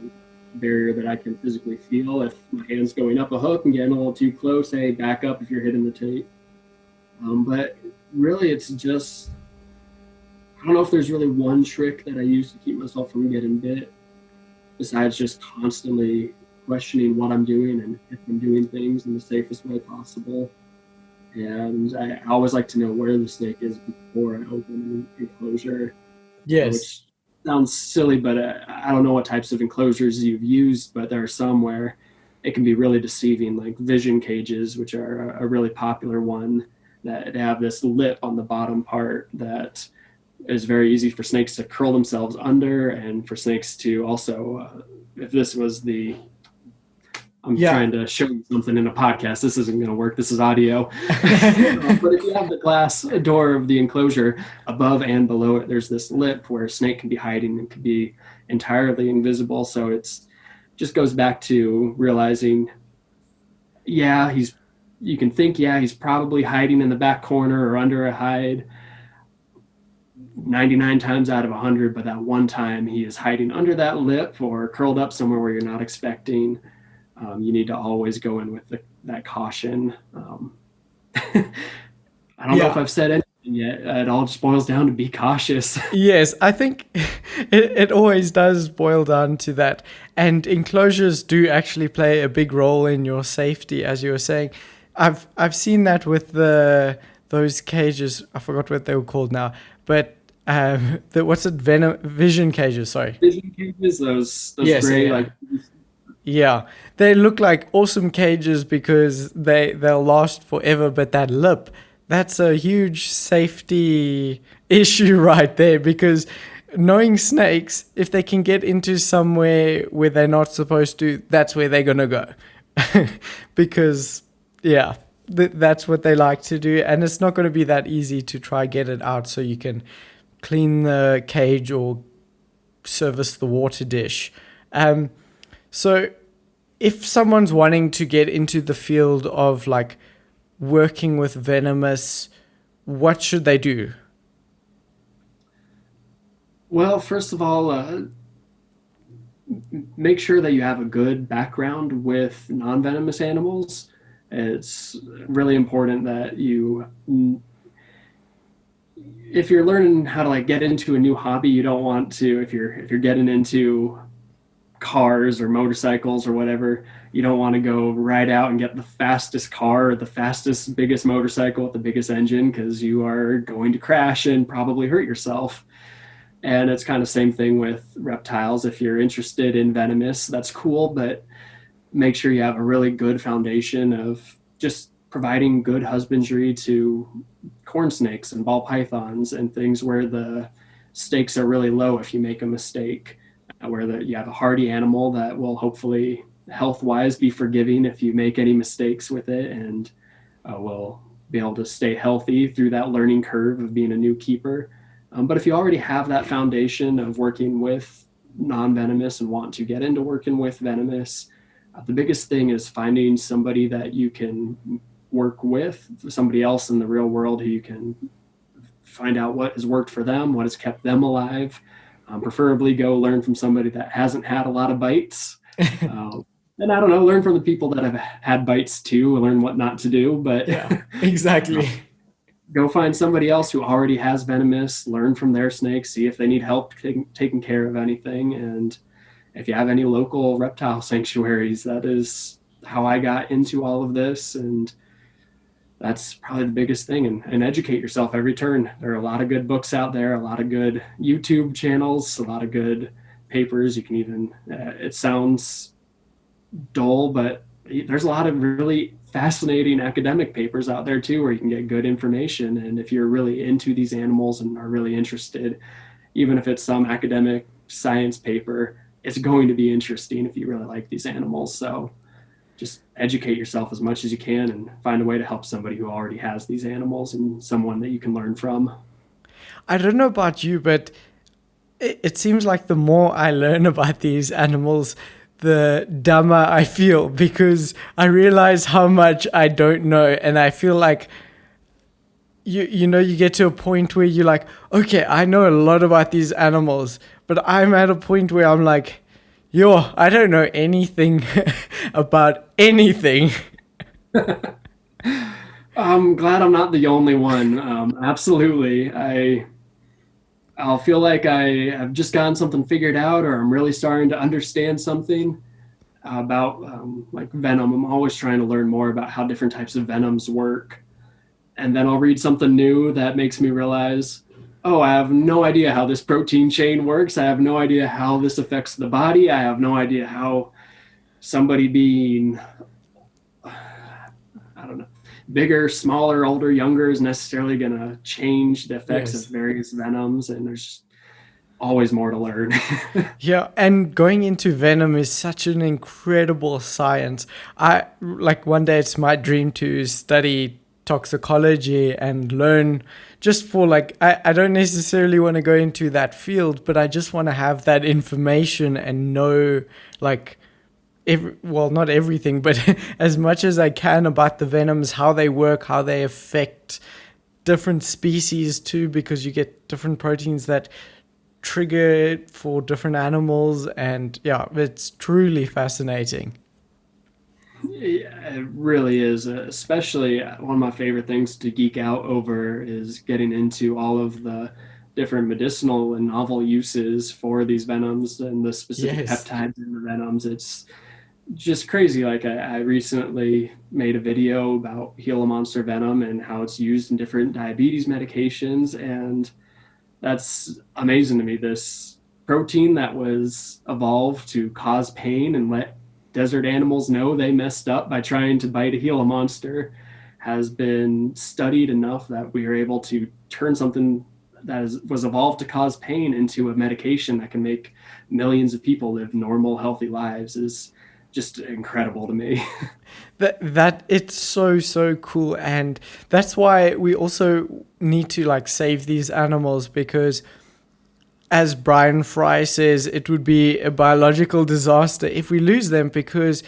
barrier that I can physically feel. If my hand's going up a hook and getting a little too close, hey, back up if you're hitting the tape. But really, it's just, I don't know if there's really one trick that I use to keep myself from getting bit, besides just constantly questioning what I'm doing and if I'm doing things in the safest way possible. And I always like to know where the snake is before I open an enclosure, Yes. which sounds silly, but I don't know what types of enclosures you've used, but there are some where it can be really deceiving, like vision cages, which are a really popular one, that have this lip on the bottom part that is very easy for snakes to curl themselves under, and for snakes to also, if this was the, I'm Yeah. trying to show you something in a podcast. This isn't going to work. This is audio. But if you have the glass door of the enclosure above and below it, there's this lip where a snake can be hiding and can be entirely invisible. So it's just goes back to realizing, yeah, you can think, yeah, he's probably hiding in the back corner or under a hide 99 times out of 100, but that one time he is hiding under that lip or curled up somewhere where you're not expecting. You need to always go in with that caution. I don't know if Yeah. I've said anything yet. It all just boils down to be cautious. Yes, I think it always does boil down to that. And enclosures do actually play a big role in your safety, as you were saying. I've seen that with those cages. I forgot what they were called now, but what's it? Vision cages. Sorry. Vision cages, those Yes. gray, Yeah. like, Yeah, they look like awesome cages because they'll last forever, but that lip, that's a huge safety issue right there because knowing snakes, if they can get into somewhere where they're not supposed to, that's where they're gonna go. Because yeah, that's what they like to do, and it's not going to be that easy to try get it out so you can clean the cage or service the water dish. So if someone's wanting to get into the field of like working with Venomous, what should they do? well, first of all, make sure that you have a good background with non-venomous animals. It's really important that if you're learning how to like get into a new hobby, you don't want to, if you're getting into cars or motorcycles or whatever, you don't want to go right out and get the fastest car or the fastest, biggest motorcycle with the biggest engine, because you are going to crash and probably hurt yourself. And it's kind of same thing with reptiles. If you're interested in venomous, that's cool, but make sure you have a really good foundation of just providing good husbandry to corn snakes and ball pythons and things where the stakes are really low if you make a mistake, where you have a hardy animal that will hopefully health wise be forgiving if you make any mistakes with it, and will be able to stay healthy through that learning curve of being a new keeper. But if you already have that foundation of working with non-venomous and want to get into working with venomous, the biggest thing is finding somebody that you can work with, somebody else in the real world who you can find out what has worked for them, what has kept them alive. Preferably go learn from somebody that hasn't had a lot of bites. And I don't know, learn from the people that have had bites too, learn what not to do. But Yeah, exactly. go find somebody else who already has venomous, learn from their snakes, see if they need help taking care of anything. And if you have any local reptile sanctuaries, that is how I got into all of this. And that's probably the biggest thing. And educate yourself every turn. There are a lot of good books out there, a lot of good YouTube channels, a lot of good papers. It sounds dull, but there's a lot of really fascinating academic papers out there too, where you can get good information. And if you're really into these animals and are really interested, even if it's some academic science paper, it's going to be interesting if you really like these animals. So just educate yourself as much as you can and find a way to help somebody who already has these animals and someone that you can learn from. I don't know about you, but it seems like the more I learn about these animals, the dumber I feel because I realize how much I don't know. And I feel like, you get to a point where you're like, okay, I know a lot about these animals, but I'm at a point where I'm like, yo, I don't know anything about anything. I'm glad I'm not the only one. Absolutely. I'll feel like I have just gotten something figured out, or I'm really starting to understand something about like venom. I'm always trying to learn more about how different types of venoms work. And then I'll read something new that makes me realize, oh, I have no idea how this protein chain works. I have no idea how this affects the body. I have no idea how somebody being, I don't know, bigger, smaller, older, younger is necessarily going to change the effects of Yes. various venoms. And there's always more to learn. Yeah, and going into Venom is such an incredible science. I like one day it's my dream to study toxicology and learn just for like I don't necessarily want to go into that field, but I just want to have that information and know like well, not everything, but as much as I can about the venoms, how they work, how they affect different species too, because you get different proteins that trigger it for different animals. And yeah, it's truly fascinating. Yeah, it really is. Especially one of my favorite things to geek out over is getting into all of the different medicinal and novel uses for these venoms and the specific Yes. peptides in the venoms. It's just crazy. Like I recently made a video about Gila monster venom and how it's used in different diabetes medications, and that's amazing to me. This protein that was evolved to cause pain and let desert animals know they messed up by trying to bite a Gila monster has been studied enough that we are able to turn something was evolved to cause pain into a medication that can make millions of people live normal, healthy lives is just incredible to me. That it's so cool, and that's why we also need to like save these animals because as Brian Fry says, it would be a biological disaster if we lose them because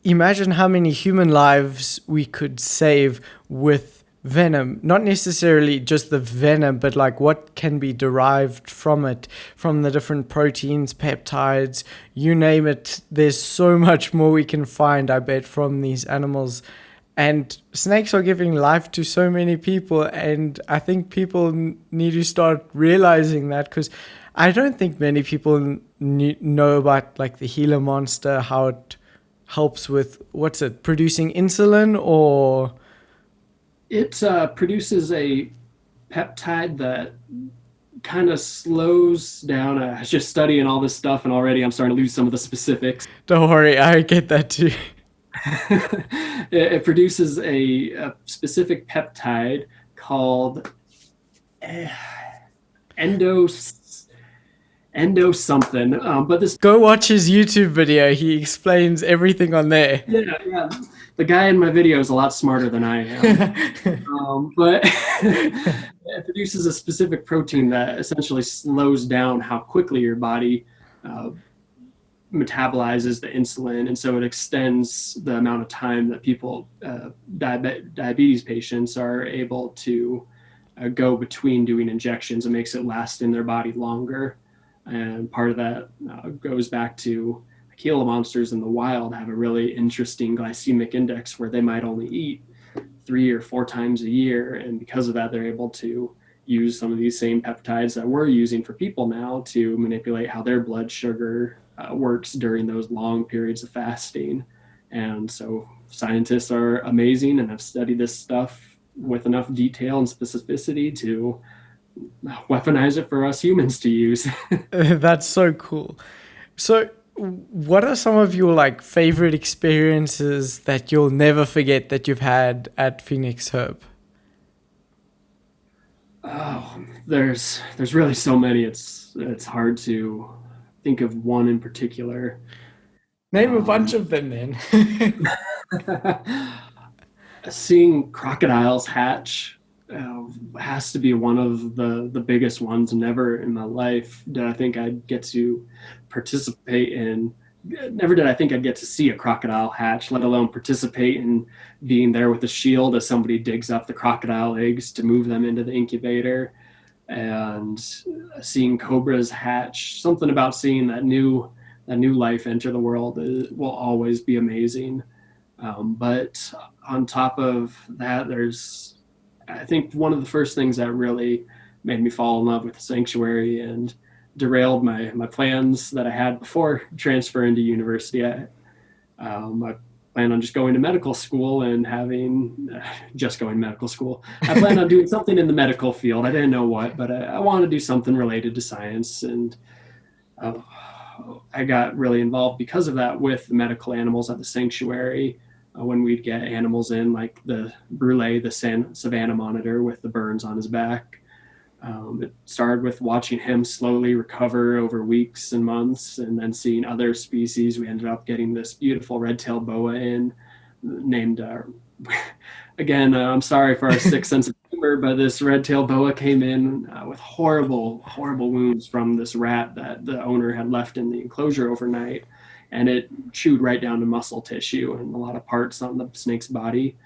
imagine how many human lives we could save with venom. Not necessarily just the venom, but like what can be derived from it, from the different proteins, peptides, you name it. There's so much more we can find, I bet, from these animals. And snakes are giving life to so many people, and I think people need to start realizing that because I don't think many people know about like the Gila monster, how it helps with what's it producing insulin or It produces a peptide that kind of slows down. I was just studying all this stuff, and already I'm starting to lose some of the specifics. don't worry, I get that too. It produces a specific peptide called eh, endo endo something. But this, Go watch his YouTube video. He explains everything on there. yeah, the guy in my video is a lot smarter than I am. But it produces a specific protein that essentially slows down how quickly your body uh, metabolizes the insulin, and so it extends the amount of time that people, diabetes patients, are able to go between doing injections. It makes it last in their body longer, and part of that goes back to Gila monsters in the wild have a really interesting glycemic index where they might only eat 3 or 4 times a year, and because of that, they're able to use some of these same peptides that we're using for people now to manipulate how their blood sugar works during those long periods of fasting. And so scientists are amazing and have studied this stuff with enough detail and specificity to weaponize it for us humans to use. That's so cool. So what are some of your like favorite experiences that you'll never forget that you've had at Phoenix Herb? Oh, there's really so many. It's hard to think of one in particular. Name a bunch Um, of them then. Seeing crocodiles hatch has to be one of the biggest ones. Never in my life did I think I'd get to participate in. Never did I think I'd get to see a crocodile hatch, let alone participate in being there with a shield as somebody digs up the crocodile eggs to move them into the incubator, and seeing cobras hatch. Something about seeing that new life enter the world will always be amazing. But on top of that, I think one of the first things that really made me fall in love with the sanctuary and derailed my plans that I had before transferring to university. I plan on just going to medical school and having just going to medical school. I plan on doing something in the medical field. I didn't know what, but I want to do something related to science. And uh, I got really involved because of that with the medical animals at the sanctuary. When we'd get animals in, like the Brule, the Savannah monitor with the burns on his back. It started with watching him slowly recover over weeks and months, and then seeing other species. We ended up getting this beautiful red-tailed boa in, named, again, I'm sorry for our sick sense of humor, but this red-tailed boa came in with horrible, horrible wounds from this rat that the owner had left in the enclosure overnight. And it chewed right down to muscle tissue and a lot of parts on the snake's body.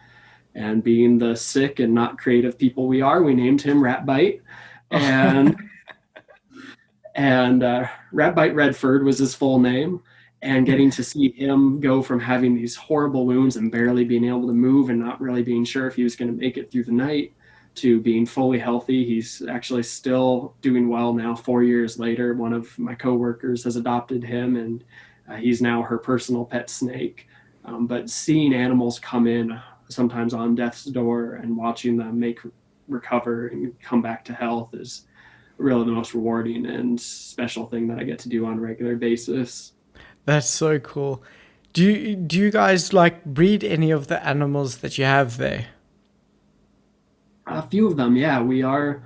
And being the sick and not creative people we are, we named him Ratbite. And Ratbite Redford was his full name. And getting to see him go from having these horrible wounds and barely being able to move and not really being sure if he was going to make it through the night to being fully healthy. He's actually still doing well now, 4 years later. One of my coworkers has adopted him, and he's now her personal pet snake. But seeing animals come in sometimes on death's door and watching them recover and come back to health is really the most rewarding and special thing that I get to do on a regular basis. That's so cool. Do you guys like breed any of the animals that you have there? A few of them, yeah, we are.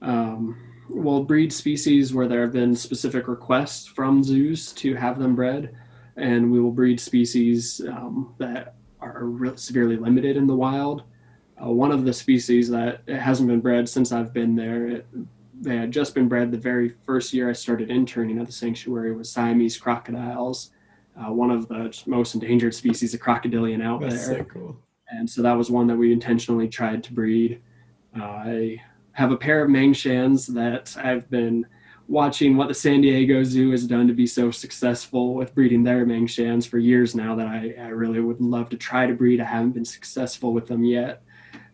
Um, we'll breed species where there have been specific requests from zoos to have them bred, and we will breed species that are severely limited in the wild. One of the species that it hasn't been bred since I've been there, they had just been bred the very first year I started interning at the sanctuary, was Siamese crocodiles, one of the most endangered species of crocodilian out That's there. so cool. And so that was one that we intentionally tried to breed. I have a pair of Mangshans that I've been watching what the San Diego Zoo has done to be so successful with breeding their Mangshans for years now, that I really would love to try to breed. I haven't been successful with them yet.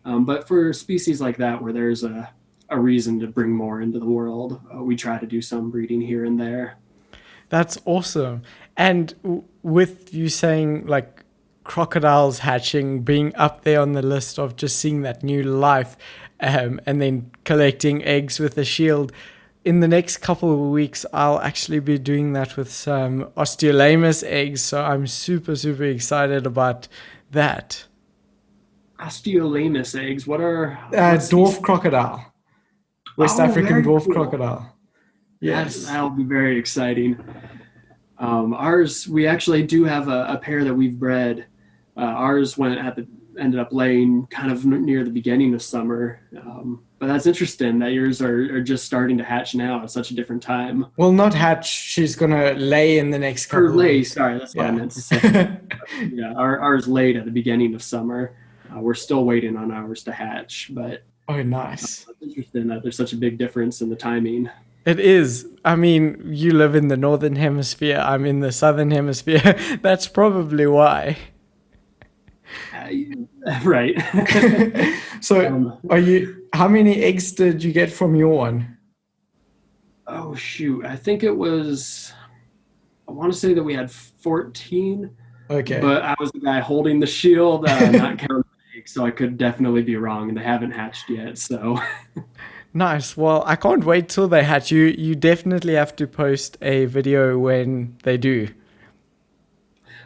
But for species like that, where there's a reason to bring more into the world, we try to do some breeding here and there. That's awesome. And with you saying like crocodiles hatching being up there on the list of just seeing that new life, and then collecting eggs with a shield. In the next couple of weeks, I'll actually be doing that with some Osteolaemus eggs. So I'm super, super excited about that. Osteolaemus eggs. What species? Dwarf crocodile. West Oh, African very dwarf cool. crocodile. Yes. That'll be very exciting. Ours, we actually do have a pair that we've bred. Ours ended up laying kind of near the beginning of summer. But that's interesting that yours are just starting to hatch now at such a different time. Well, not hatch. She's going to lay in the next Or couple of lay, weeks. sorry, that's what I Yeah. meant to say. Yeah, ours laid at the beginning of summer. We're still waiting on ours to hatch, but Oh, nice. it's interesting that there's such a big difference in the timing. It is. I mean, you live in the northern hemisphere. I'm in the southern hemisphere. That's probably why. Right. So, um, how many eggs did you get from your one? oh shoot, I want to say that we had 14, Okay. but I was the guy holding the shield, not counting the eggs, so I could definitely be wrong, and they haven't hatched yet. So Nice. Well, I can't wait till they hatch. You definitely have to post a video when they do.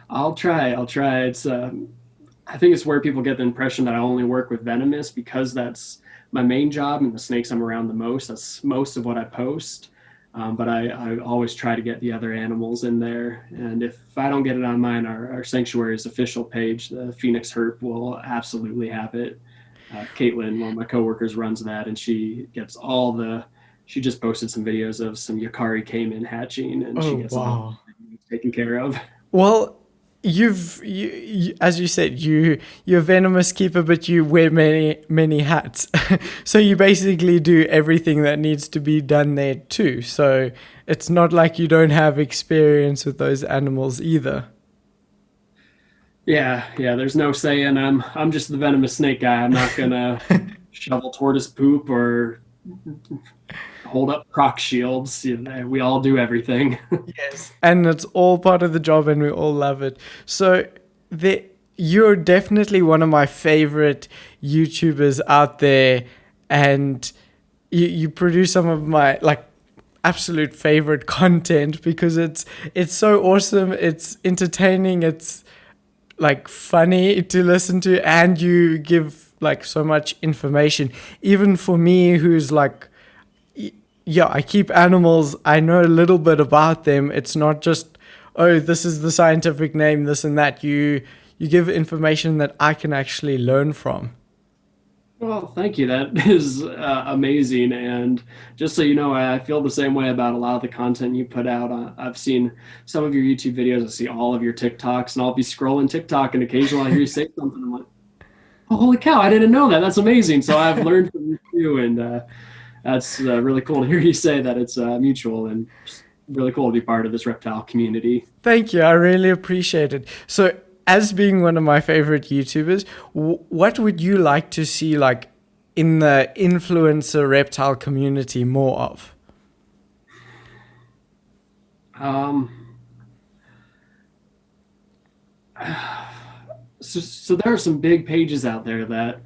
I'll try. I'll try. It's I think it's where people get the impression that I only work with Venomous because that's my main job and the snakes I'm around the most. That's most of what I post. But I always try to get the other animals in there. And if I don't get it on mine, our sanctuary's official page, the Phoenix Herp, will absolutely have it. Caitlin, one of my coworkers, runs that, and she gets all the. She just posted some videos of some Yakari caiman hatching, and she Oh, gets all wow. taken care of. Well, as you said, you're a venomous keeper, but you wear many hats. So you basically do everything that needs to be done there too. So it's not like you don't have experience with those animals either. Yeah, yeah. There's no saying I'm just the venomous snake guy. I'm not gonna shovel tortoise poop or hold up croc shields. You know, we all do everything. Yes. And it's all part of the job and we all love it. So the you're definitely one of my favorite YouTubers out there, and you produce some of my like absolute favorite content because it's so awesome, it's entertaining, it's like funny to listen to, and you give like so much information even for me who's like, yeah, I keep animals. I know a little bit about them. It's not just, oh, this is the scientific name, this and that. You give information that I can actually learn from. Well, thank you. That is amazing. And just so you know, I feel the same way about a lot of the content you put out. I've seen some of your YouTube videos. I see all of your TikToks, and I'll be scrolling TikTok, and occasionally I hear you say something. I'm like, oh, holy cow, I didn't know that. That's amazing. So I've learned from you too, and that's really cool to hear you say that it's mutual and just really cool to be part of this reptile community. Thank you. I really appreciate it. So, as being one of my favorite YouTubers, what would you like to see like in the influencer reptile community more of? Um, so there are some big pages out there that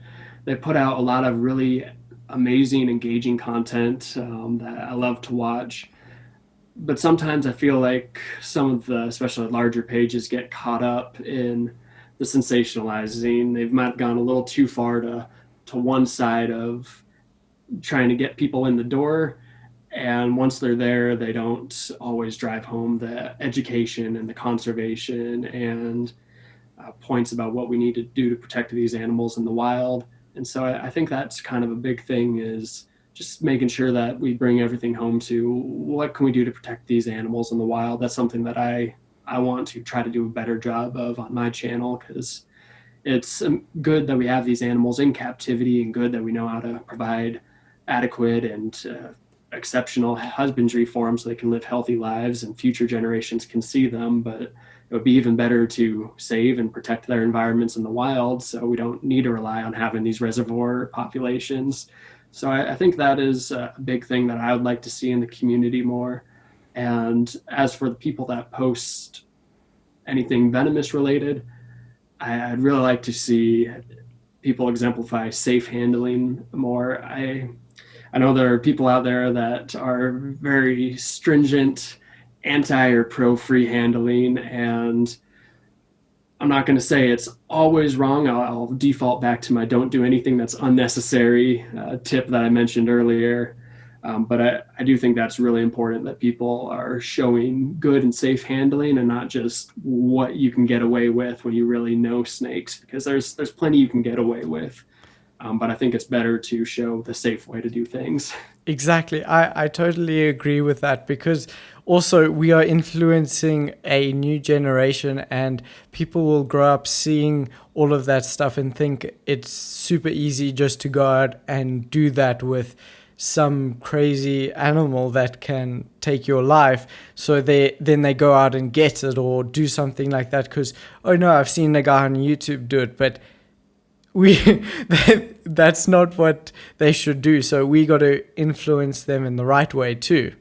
they put out a lot of really amazing, engaging content that I love to watch. But sometimes I feel like some of the, especially larger pages, get caught up in the sensationalizing. They've might gone a little too far to one side of trying to get people in the door, and once they're there, they don't always drive home the education and the conservation and points about what we need to do to protect these animals in the wild. And so I think that's kind of a big thing, is just making sure that we bring everything home to what can we do to protect these animals in the wild. That's something that I want to try to do a better job of on my channel, because it's good that we have these animals in captivity, and good that we know how to provide adequate and exceptional husbandry for them so they can live healthy lives and future generations can see them. But it would be even better to save and protect their environments in the wild, so we don't need to rely on having these reservoir populations. So I think that is a big thing that I would like to see in the community more. And as for the people that post anything venomous related, I'd really like to see people exemplify safe handling more. I know there are people out there that are very stringent anti or pro free handling, and I'm not going to say it's always wrong. I'll default back to my don't do anything that's unnecessary tip that I mentioned earlier. But I do think that's really important, that people are showing good and safe handling and not just what you can get away with when you really know snakes, because there's plenty you can get away with. But I think it's better to show the safe way to do things. Exactly. I totally agree with that because also we are influencing a new generation, and people will grow up seeing all of that stuff and think it's super easy just to go out and do that with some crazy animal that can take your life. So they go out and get it or do something like that because, oh no, I've seen a guy on YouTube do it, but we that's not what they should do, so we got to influence them in the right way too.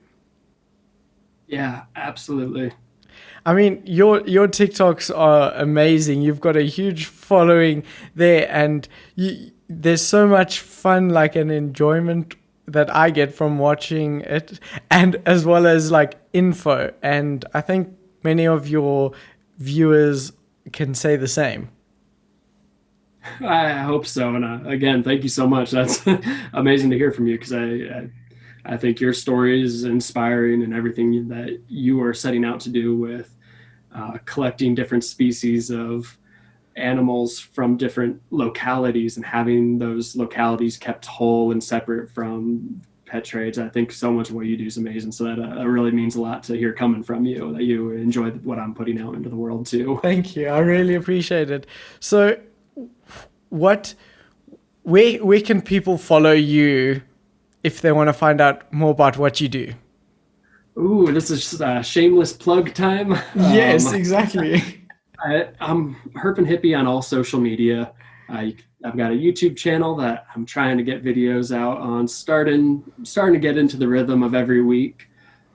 Yeah, absolutely. I mean, your TikToks are amazing. You've got a huge following there, and there's so much fun, like an enjoyment that I get from watching it, and as well as like info. And I think many of your viewers can say the same. I hope so. And again, thank you so much. That's amazing to hear from you, because I think your story is inspiring, and everything that you are setting out to do with collecting different species of animals from different localities and having those localities kept whole and separate from pet trades. I think so much of what you do is amazing. So that really means a lot to hear coming from you, that you enjoy what I'm putting out into the world too. Thank you. I really appreciate it. So what where can people follow you if they want to find out more about what you do? Ooh, this is just a shameless plug time. Yes, exactly. I'm Herp and Hippie on all social media. I've got a YouTube channel that I'm trying to get videos out on, starting to get into the rhythm of every week.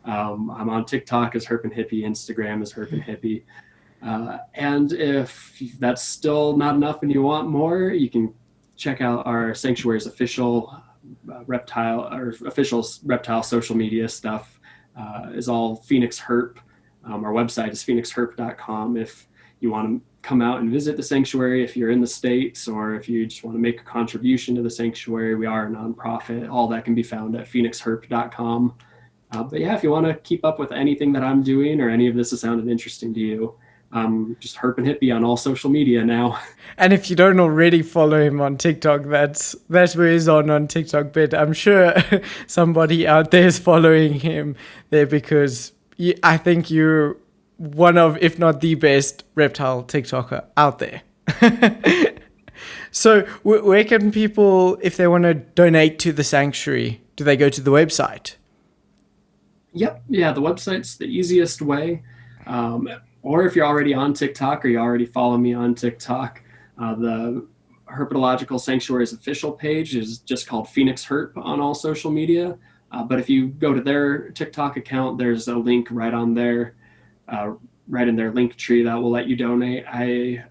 I'm on TikTok as Herp and Hippie, Instagram as Herp and Hippie. And if that's still not enough and you want more, you can check out our sanctuary's official reptile social media stuff. Is all Phoenix Herp. Our website is phoenixherp.com. If you want to come out and visit the sanctuary, if you're in the States, or if you just want to make a contribution to the sanctuary, we are a nonprofit. All that can be found at phoenixherp.com. But yeah, if you want to keep up with anything that I'm doing, or any of this has sounded interesting to you, just Herp and Hippie on all social media now. And if you don't already follow him on TikTok, that's where he's on TikTok. But I'm sure somebody out there is following him there, because I think you're one of, if not the best reptile TikToker out there. So where can people, if they want to donate to the sanctuary, do they go to the website? Yep. Yeah, the website's the easiest way. Or if you're already on TikTok, or you already follow me on TikTok, the Herpetological Sanctuary's official page is just called Phoenix Herp on all social media. But if you go to their TikTok account, there's a link right on there, right in their link tree, that will let you donate. I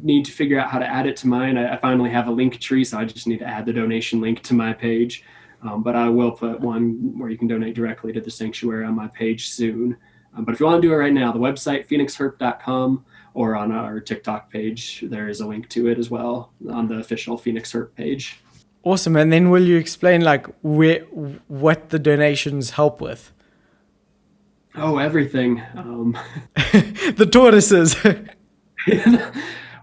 need to figure out how to add it to mine. I finally have a link tree, so I just need to add the donation link to my page. But I will put one where you can donate directly to the sanctuary on my page soon. But if you want to do it right now, the website, phoenixherp.com, or on our TikTok page, there is a link to it as well on the official Phoenix Herp page. Awesome. And then will you explain what the donations help with? Oh, everything. The tortoises.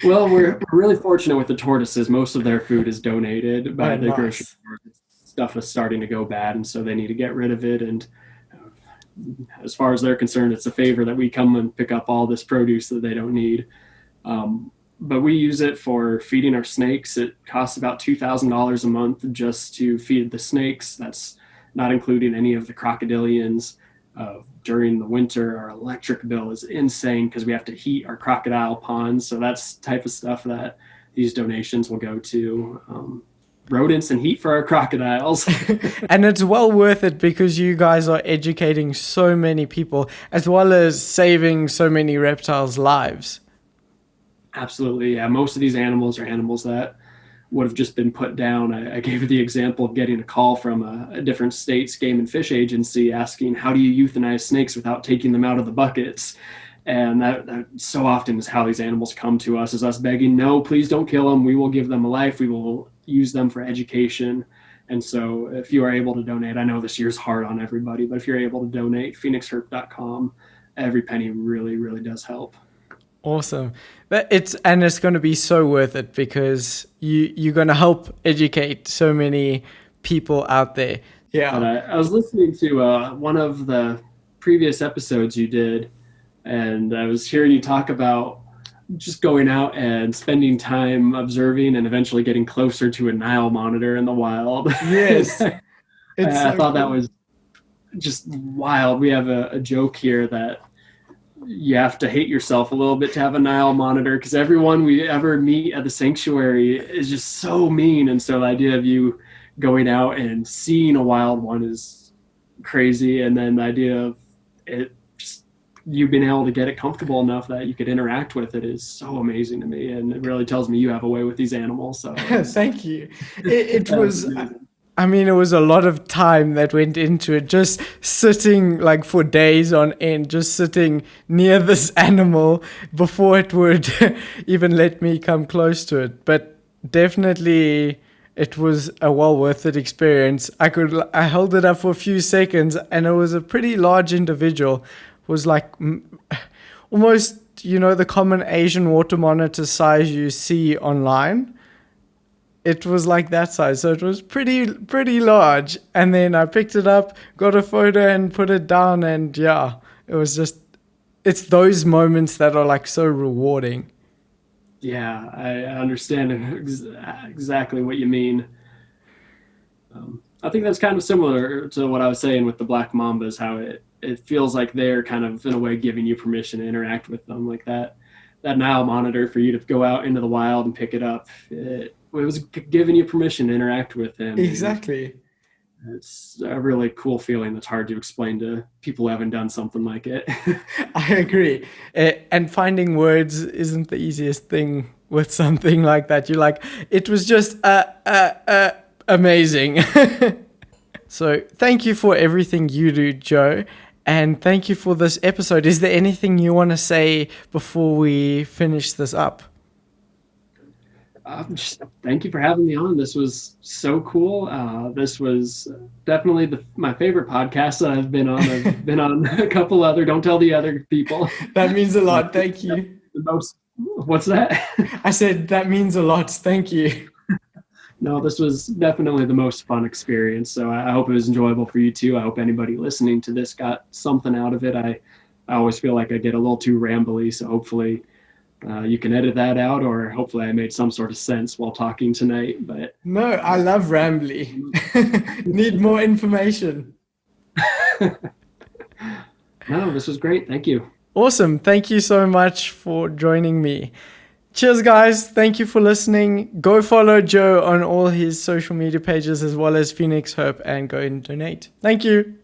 Well, we're really fortunate with the tortoises. Most of their food is donated by the grocery store. Stuff is starting to go bad, and so they need to get rid of it. And as far as they're concerned, it's a favor that we come and pick up all this produce that they don't need. But we use it for feeding our snakes. It costs about $2,000 a month just to feed the snakes. That's not including any of the crocodilians. During the winter, our electric bill is insane because we have to heat our crocodile ponds. So that's the type of stuff that these donations will go to. Rodents and heat for our crocodiles. And it's well worth it, because you guys are educating so many people, as well as saving so many reptiles' lives. Absolutely. Yeah. Most of these animals are animals that would have just been put down. I gave you the example of getting a call from a different state's game and fish agency asking, how do you euthanize snakes without taking them out of the buckets? And that so often is how these animals come to us, is us begging, no, please don't kill them. We will give them a life. We will use them for education. And so if you are able to donate, I know this year's hard on everybody, but if you're able to donate, phoenixherp.com, every penny really, really does help. Awesome. It's going to be so worth it, because you're going to help educate so many people out there. Yeah. But I was listening to one of the previous episodes you did, and I was hearing you talk about just going out and spending time observing and eventually getting closer to a Nile monitor in the wild. Yes. I thought that was just wild. We have a joke here that you have to hate yourself a little bit to have a Nile monitor, because everyone we ever meet at the sanctuary is just so mean. And so the idea of you going out and seeing a wild one is crazy. And then the idea of it, you being able to get it comfortable enough that you could interact with it, is so amazing to me, and it really tells me you have a way with these animals. So thank you. It was I mean, it was a lot of time that went into it, just sitting like for days on end, just sitting near this animal before it would even let me come close to it. But definitely, it was a well worth it experience. I held it up for a few seconds, and it was a pretty large individual. It was like almost, the common Asian water monitor size you see online. It was like that size, so it was pretty large. And then I picked it up, got a photo, and put it down. And yeah, it's those moments that are like so rewarding. Yeah, I understand exactly what you mean. I think that's kind of similar to what I was saying with the black mambas, how it feels like they're kind of in a way giving you permission to interact with them, like that Nile monitor for you to go out into the wild and pick it up. It was giving you permission to interact with him. Exactly. It's a really cool feeling that's hard to explain to people who haven't done something like it. I agree. And finding words isn't the easiest thing with something like that. You're like, it was just amazing. So thank you for everything you do, Joe. And thank you for this episode. Is there anything you want to say before we finish this up? Just thank you for having me on. This was so cool. This was definitely my favorite podcast that I've been on. I've been on a couple other. Don't tell the other people. That means a lot. Thank you. What's that? I said that means a lot. Thank you. No, this was definitely the most fun experience. So I hope it was enjoyable for you too. I hope anybody listening to this got something out of it. I always feel like I get a little too rambly. So hopefully you can edit that out, or hopefully I made some sort of sense while talking tonight. But no, I love rambly. Need more information. No, this was great. Thank you. Awesome. Thank you so much for joining me. Cheers, guys. Thank you for listening. Go follow Joe on all his social media pages as well as Phoenix Herp and go and donate. Thank you.